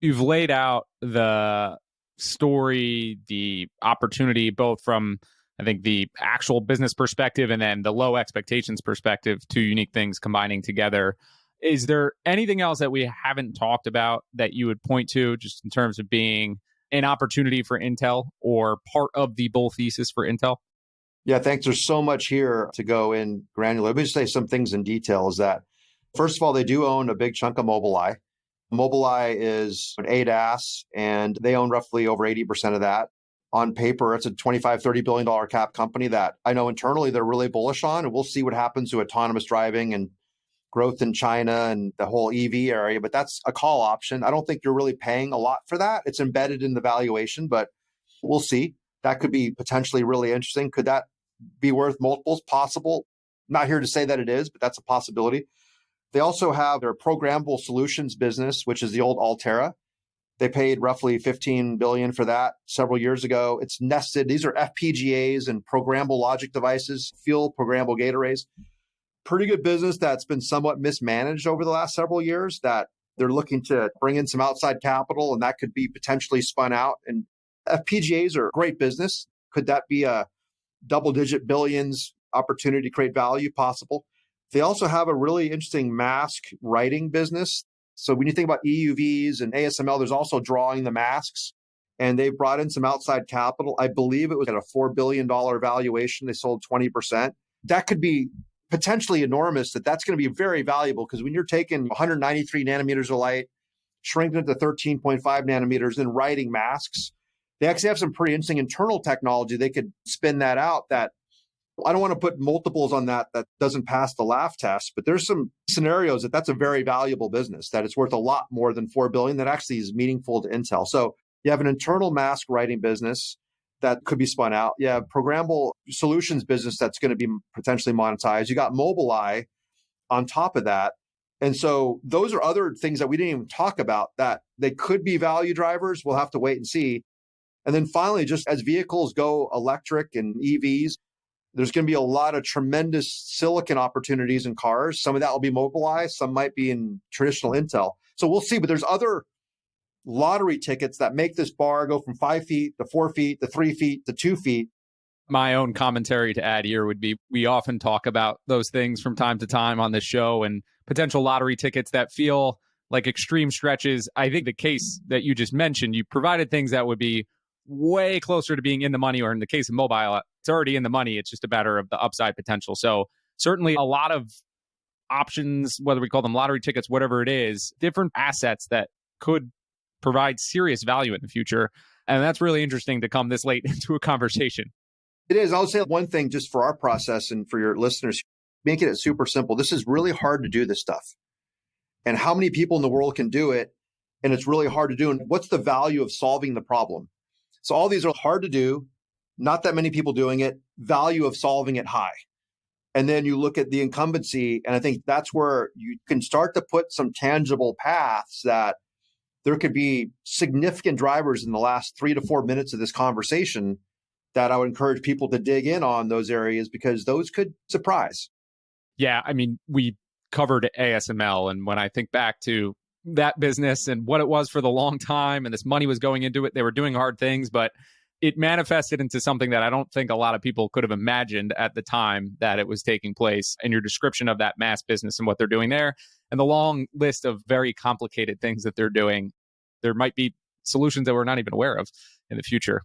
You've laid out the story, the opportunity, both from, I think, the actual business perspective and then the low expectations perspective, two unique things combining together. Is there anything else that we haven't talked about that you would point to just in terms of being an opportunity for Intel or part of the bull thesis for Intel? Yeah, thanks. There's so much here to go in granular. Let me just say some things in detail is that, first of all, they do own a big chunk of Mobileye. Mobileye is an ADAS, and they own roughly over 80% of that. On paper, it's a $25, $30 billion cap company that I know internally they're really bullish on, and we'll see what happens to autonomous driving and growth in China and the whole EV area, but that's a call option. I don't think you're really paying a lot for that. It's embedded in the valuation, but we'll see. That could be potentially really interesting. Could that be worth multiples? Possible. Not here to say that it is, but that's a possibility. They also have their programmable solutions business, which is the old Altera. They paid roughly $15 billion for that several years ago. It's nested. These are FPGAs and programmable logic devices, field programmable gate arrays. Pretty good business that's been somewhat mismanaged over the last several years, that they're looking to bring in some outside capital, and that could be potentially spun out. And FPGAs are great business. Could that be a double-digit billions opportunity to create value? Possible. They also have a really interesting mask writing business. So when you think about EUVs and ASML, there's also drawing the masks. And they brought in some outside capital. I believe it was at a $4 billion valuation. They sold 20%. That could be potentially enormous. That's going to be very valuable, because when you're taking 193 nanometers of light, shrinking it to 13.5 nanometers, and writing masks, they actually have some pretty interesting internal technology. They could spin that out. That I don't want to put multiples on that doesn't pass the laugh test, but there's some scenarios that's a very valuable business, that it's worth a lot more than $4 billion, that actually is meaningful to Intel. So you have an internal mask writing business that could be spun out. You have programmable solutions business that's going to be potentially monetized. You got Mobileye on top of that. And so those are other things that we didn't even talk about that they could be value drivers. We'll have to wait and see. And then finally, just as vehicles go electric and EVs, there's going to be a lot of tremendous silicon opportunities in cars. Some of that will be Mobileye. Some might be in traditional Intel. So we'll see. But there's other lottery tickets that make this bar go from 5 feet to 4 feet to 3 feet to 2 feet. My own commentary to add here would be, we often talk about those things from time to time on this show, and potential lottery tickets that feel like extreme stretches. I think the case that you just mentioned, you provided things that would be way closer to being in the money, or in the case of Mobileye, it's already in the money. It's just a matter of the upside potential. So certainly a lot of options, whether we call them lottery tickets, whatever it is, different assets that could provide serious value in the future. And that's really interesting to come this late into a conversation. It is. I'll say one thing just for our process and for your listeners, making it super simple. This is really hard to do, this stuff. And how many people in the world can do it? And it's really hard to do. And what's the value of solving the problem? So all these are hard to do, not that many people doing it, value of solving it high. And then you look at the incumbency, and I think that's where you can start to put some tangible paths that there could be significant drivers in the last 3 to 4 minutes of this conversation that I would encourage people to dig in on those areas, because those could surprise. Yeah, I mean, we covered ASML, and when I think back to that business and what it was for the long time, and this money was going into it, they were doing hard things, but it manifested into something that I don't think a lot of people could have imagined at the time that it was taking place. And your description of that mass business and what they're doing there, and the long list of very complicated things that they're doing, there might be solutions that we're not even aware of in the future.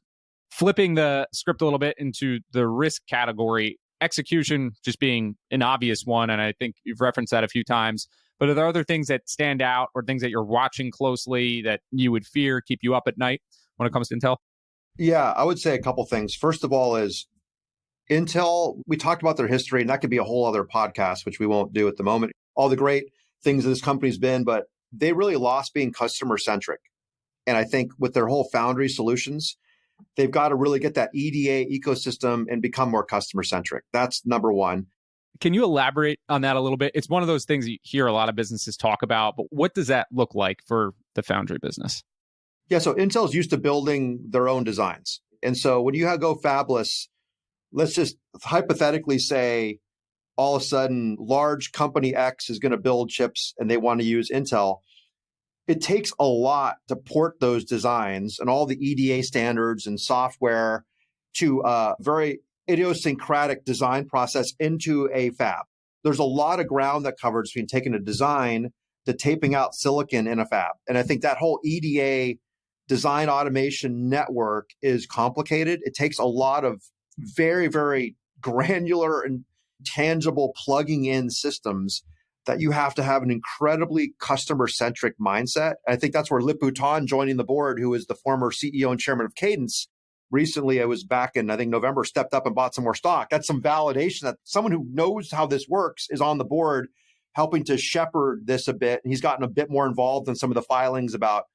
Flipping the script a little bit into the risk category, execution just being an obvious one, and I think you've referenced that a few times. But are there other things that stand out, or things that you're watching closely that you would fear keep you up at night when it comes to Intel? Yeah, I would say a couple things. First of all is Intel, we talked about their history, and that could be a whole other podcast, which we won't do at the moment. All the great things that this company's been, but they really lost being customer-centric. And I think with their whole foundry solutions, they've got to really get that EDA ecosystem and become more customer-centric. That's number one. Can you elaborate on that a little bit? It's one of those things you hear a lot of businesses talk about, but what does that look like for the foundry business? Yeah, so Intel's used to building their own designs. And so when you go fabless, let's just hypothetically say all of a sudden large company X is going to build chips and they want to use Intel. It takes a lot to port those designs and all the EDA standards and software to a very idiosyncratic design process into a fab. There's a lot of ground that covers between taking a design to taping out silicon in a fab. And I think that whole EDA design automation network is complicated. It takes a lot of very, very granular and tangible plugging in systems that you have to have an incredibly customer-centric mindset. And I think that's where Lip Bhutan joining the board, who is the former CEO and chairman of Cadence, recently, I was back in, I think, November, stepped up and bought some more stock. That's some validation that someone who knows how this works is on the board helping to shepherd this a bit. And he's gotten a bit more involved in some of the filings about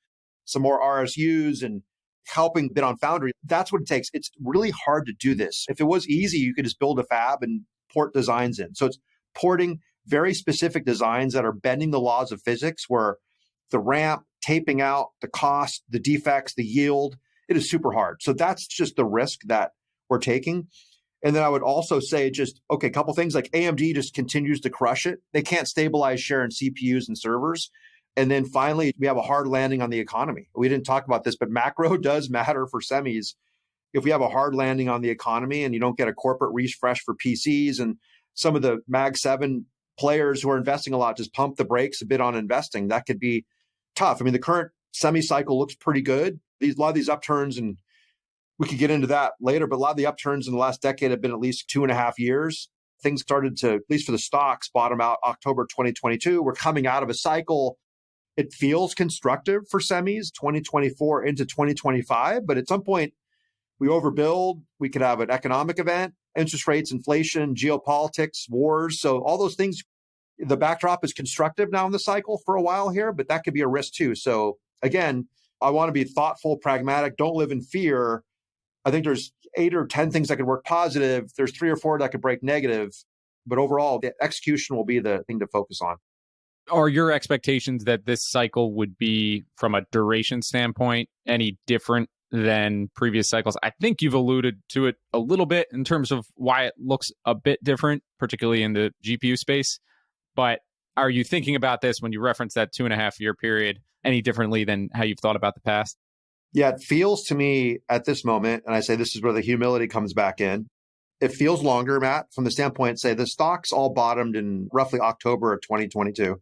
some more RSUs and helping bid on Foundry. That's what it takes. It's really hard to do this. If it was easy, you could just build a fab and port designs in. So it's porting very specific designs that are bending the laws of physics, where the ramp, taping out, the cost, the defects, the yield, it is super hard. So that's just the risk that we're taking. And then I would also say a couple things like AMD just continues to crush it. They can't stabilize share in CPUs and servers. And then finally, we have a hard landing on the economy. We didn't talk about this, but macro does matter for semis. If we have a hard landing on the economy and you don't get a corporate refresh for PCs, and some of the Mag 7 players who are investing a lot just pump the brakes a bit on investing, that could be tough. I mean, the current semi cycle looks pretty good. A lot of these upturns, and we could get into that later, but a lot of the upturns in the last decade have been at least 2.5 years. Things started to, at least for the stocks, bottom out October 2022. We're coming out of a cycle. It feels constructive for semis 2024 into 2025, but at some point we overbuild. We could have an economic event, interest rates, inflation, geopolitics, wars. So all those things, the backdrop is constructive now in the cycle for a while here, but that could be a risk too. So again, I want to be thoughtful, pragmatic, don't live in fear. I think there's 8 or 10 things that could work positive. There's 3 or 4 that could break negative. But overall, the execution will be the thing to focus on. Are your expectations that this cycle would be, from a duration standpoint, any different than previous cycles? I think you've alluded to it a little bit in terms of why it looks a bit different, particularly in the GPU space. But are you thinking about this when you reference that 2.5-year period any differently than how you've thought about the past? Yeah, it feels to me at this moment, and I say this is where the humility comes back in, it feels longer, Matt, from the standpoint, say the stocks all bottomed in roughly October of 2022.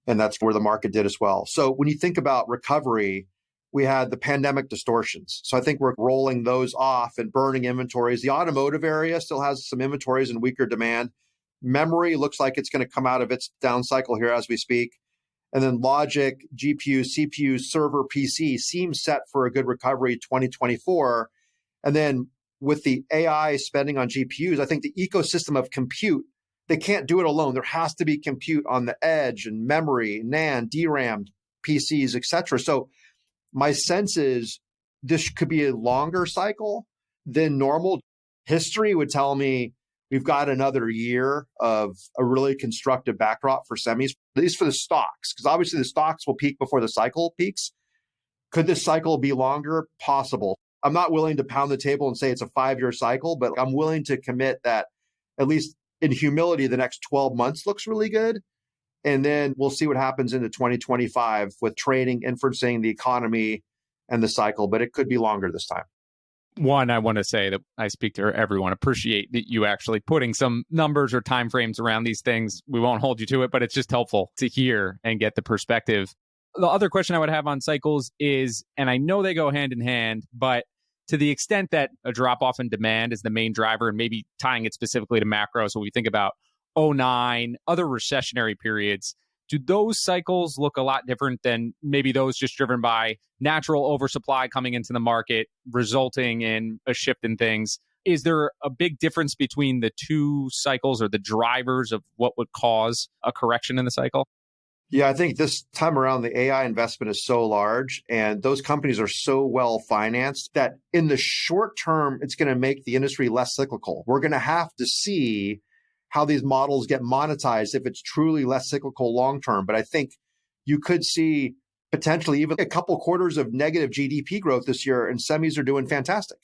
And that's where the market did as well. So when you think about recovery, we had the pandemic distortions. So I think we're rolling those off and burning inventories. The automotive area still has some inventories and weaker demand. Memory looks like it's going to come out of its down cycle here as we speak. And then logic, GPU, CPU, server, PC seems set for a good recovery 2024. And then with the AI spending on GPUs, I think the ecosystem of compute, they can't do it alone. There has to be compute on the edge and memory, NAND, DRAM, PCs, et cetera. So my sense is this could be a longer cycle than normal. History would tell me we've got another year of a really constructive backdrop for semis, at least for the stocks, because obviously the stocks will peak before the cycle peaks. Could this cycle be longer? Possible. I'm not willing to pound the table and say it's a 5-year cycle, but I'm willing to commit that at least in humility, the next 12 months looks really good. And then we'll see what happens into 2025 with trading, inferencing, the economy, and the cycle. But it could be longer this time. One, I want to say that I speak to everyone, appreciate that you actually putting some numbers or timeframes around these things. We won't hold you to it, but it's just helpful to hear and get the perspective. The other question I would have on cycles is, and I know they go hand in hand, but to the extent that a drop-off in demand is the main driver, and maybe tying it specifically to macro, so we think about 2009, other recessionary periods, do those cycles look a lot different than maybe those just driven by natural oversupply coming into the market, resulting in a shift in things? Is there a big difference between the two cycles or the drivers of what would cause a correction in the cycle? Yeah, I think this time around, the AI investment is so large and those companies are so well financed that in the short term, it's going to make the industry less cyclical. We're going to have to see how these models get monetized if it's truly less cyclical long term. But I think you could see potentially even a couple quarters of negative GDP growth this year, and semis are doing fantastic.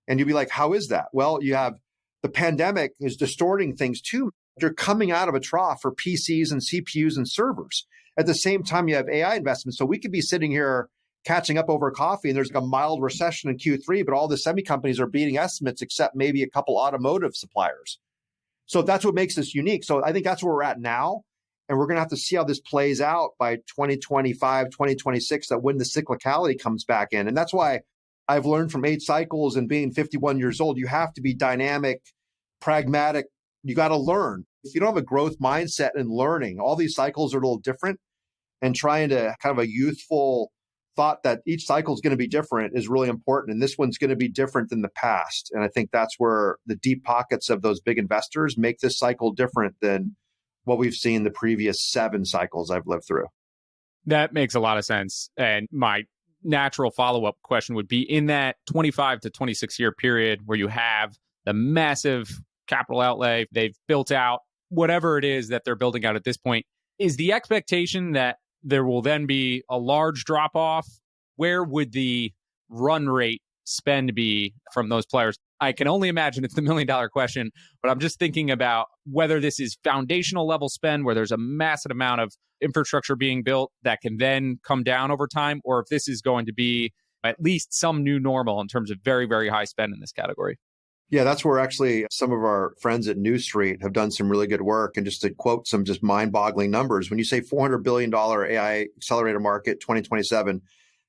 And you'd be like, how is that? Well, you have the pandemic is distorting things too. You're coming out of a trough for PCs and CPUs and servers. At the same time, you have AI investments. So we could be sitting here catching up over coffee and there's like a mild recession in Q3, but all the semi companies are beating estimates except maybe a couple automotive suppliers. So that's what makes this unique. So I think that's where we're at now. And we're going to have to see how this plays out by 2025, 2026, that when the cyclicality comes back in. And that's why I've learned from 8 cycles and being 51 years old, you have to be dynamic, pragmatic. You got to learn. If you don't have a growth mindset and learning, all these cycles are a little different, and trying to kind of a youthful thought that each cycle is going to be different is really important. And this one's going to be different than the past. And I think that's where the deep pockets of those big investors make this cycle different than what we've seen the previous 7 cycles I've lived through. That makes a lot of sense. And my natural follow-up question would be, in that 25 to 26 year period where you have the massive capital outlay, they've built out whatever it is that they're building out at this point, is the expectation that there will then be a large drop off? Where would the run rate spend be from those players? I can only imagine it's the $1 million question, but I'm just thinking about whether this is foundational level spend where there's a massive amount of infrastructure being built that can then come down over time, or if this is going to be at least some new normal in terms of very, very high spend in this category. Yeah, that's where actually some of our friends at New Street have done some really good work. And just to quote some just mind-boggling numbers, when you say $400 billion AI accelerator market 2027,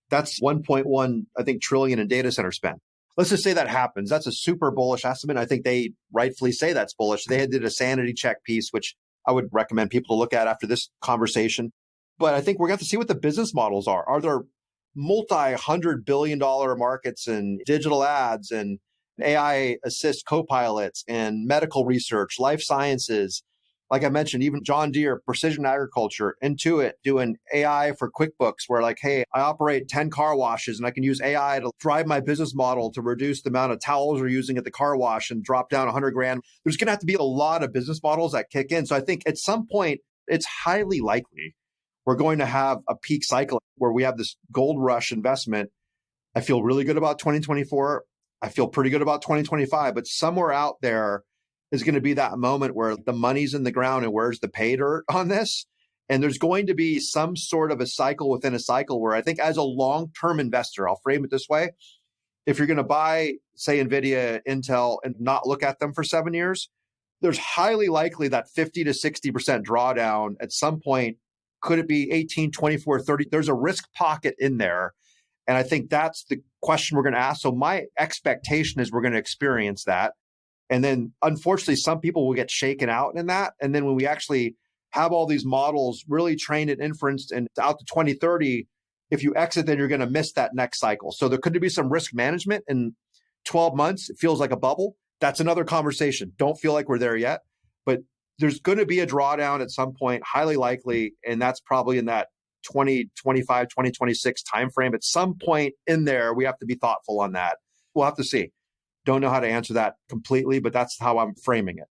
that's 1.1, I think, trillion in data center spend. Let's just say that happens. That's a super bullish estimate. I think they rightfully say that's bullish. They did a sanity check piece, which I would recommend people to look at after this conversation. But I think we're going to have to see what the business models are. Are there multi-$100 billion markets in digital ads and AI assist co-pilots and medical research, life sciences? Like I mentioned, even John Deere, precision agriculture, Intuit doing AI for QuickBooks, where like, hey, I operate 10 car washes and I can use AI to drive my business model to reduce the amount of towels we're using at the car wash and drop down 100 grand. There's going to have to be a lot of business models that kick in. So I think at some point, it's highly likely we're going to have a peak cycle where we have this gold rush investment. I feel really good about 2024. I feel pretty good about 2025, but somewhere out there is going to be that moment where the money's in the ground and where's the pay dirt on this? And there's going to be some sort of a cycle within a cycle where I think as a long-term investor, I'll frame it this way. If you're going to buy, say, NVIDIA, Intel, and not look at them for 7 years, there's highly likely that 50 to 60% drawdown at some point. Could it be 18, 24, 30? There's a risk pocket in there. And I think that's the question we're going to ask. So my expectation is we're going to experience that. And then unfortunately, some people will get shaken out in that. And then when we actually have all these models really trained and inferenced and out to 2030, if you exit, then you're going to miss that next cycle. So there could be some risk management in 12 months. It feels like a bubble. That's another conversation. Don't feel like we're there yet. But there's going to be a drawdown at some point, highly likely. And that's probably in that 2025, 2026 timeframe. At some point in there, we have to be thoughtful on that. We'll have to see. Don't know how to answer that completely, but that's how I'm framing it.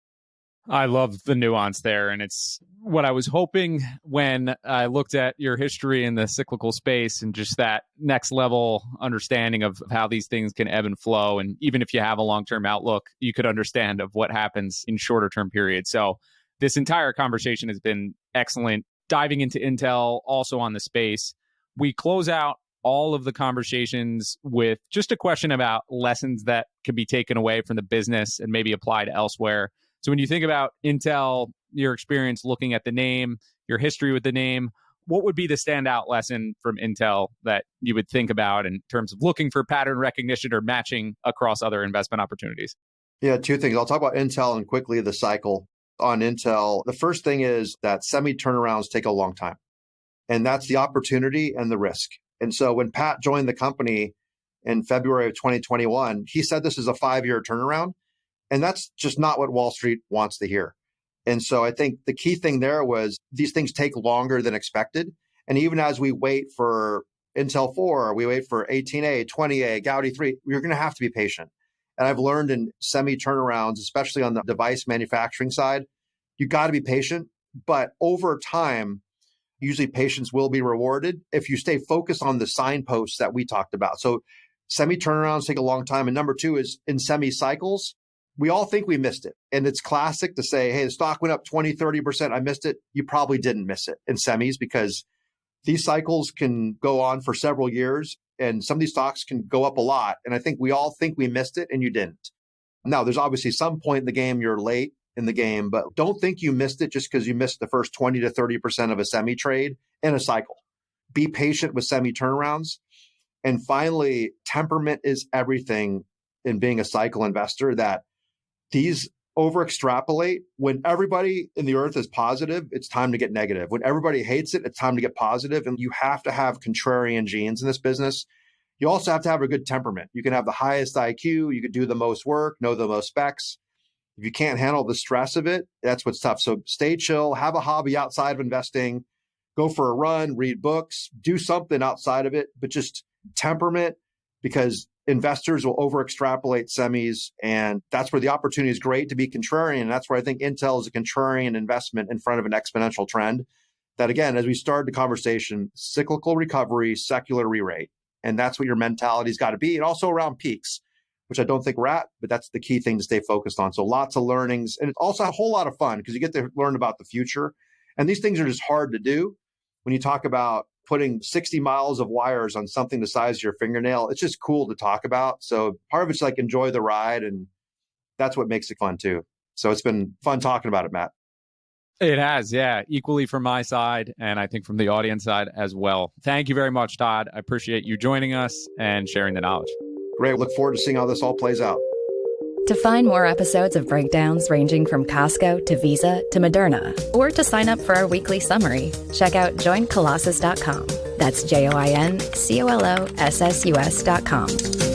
I love the nuance there. And it's what I was hoping when I looked at your history in the cyclical space and just that next level understanding of how these things can ebb and flow. And even if you have a long-term outlook, you could understand of what happens in shorter term periods. So this entire conversation has been excellent. Diving into Intel, also on the space. We close out all of the conversations with just a question about lessons that can be taken away from the business and maybe applied elsewhere. So when you think about Intel, your experience looking at the name, your history with the name, what would be the standout lesson from Intel that you would think about in terms of looking for pattern recognition or matching across other investment opportunities? Yeah, 2 things. I'll talk about Intel and quickly the cycle on Intel. The first thing is that semi turnarounds take a long time. And that's the opportunity and the risk. And so when Pat joined the company in February of 2021, he said this is a 5-year turnaround. And that's just not what Wall Street wants to hear. And so I think the key thing there was these things take longer than expected. And even as we wait for Intel 4, we wait for 18A, 20A, Gaudi 3, we're going to have to be patient. And I've learned in semi turnarounds, especially on the device manufacturing side, you got to be patient. But over time, usually patience will be rewarded if you stay focused on the signposts that we talked about. So semi turnarounds take a long time. And number 2 is in semi cycles, we all think we missed it. And it's classic to say, hey, the stock went up 20, 30%. I missed it. You probably didn't miss it in semis because these cycles can go on for several years and some of these stocks can go up a lot. And I think we all think we missed it and you didn't. Now, there's obviously some point in the game you're late in the game, but don't think you missed it just because you missed the first 20 to 30% of a semi trade in a cycle. Be patient with semi turnarounds. And finally, temperament is everything in being a cycle investor, that these over extrapolate. When everybody in the earth is positive, it's time to get negative. When everybody hates it, it's time to get positive. And you have to have contrarian genes in this business. You also have to have a good temperament. You can have the highest IQ, you could do the most work, know the most specs. If you can't handle the stress of it, that's what's tough. So stay chill, have a hobby outside of investing, go for a run, read books, do something outside of it, but just temperament, because investors will over extrapolate semis. And that's where the opportunity is great to be contrarian. And that's where I think Intel is a contrarian investment in front of an exponential trend that, again, as we started the conversation, cyclical recovery, secular re-rate. And that's what your mentality's got to be. And also around peaks, which I don't think we're at, but that's the key thing to stay focused on. So lots of learnings. And it's also a whole lot of fun because you get to learn about the future. And these things are just hard to do. When you talk about putting 60 miles of wires on something the size of your fingernail, it's just cool to talk about. So part of it's like enjoy the ride. And that's what makes it fun too. So it's been fun talking about it, Matt. It has, yeah, equally from my side, and I think from the audience side as well. Thank you very much, Todd. I appreciate you joining us and sharing the knowledge. Great. Look forward to seeing how this all plays out. To find more episodes of breakdowns ranging from Costco to Visa to Moderna, or to sign up for our weekly summary, check out joincolossus.com. That's JoinColossus.com.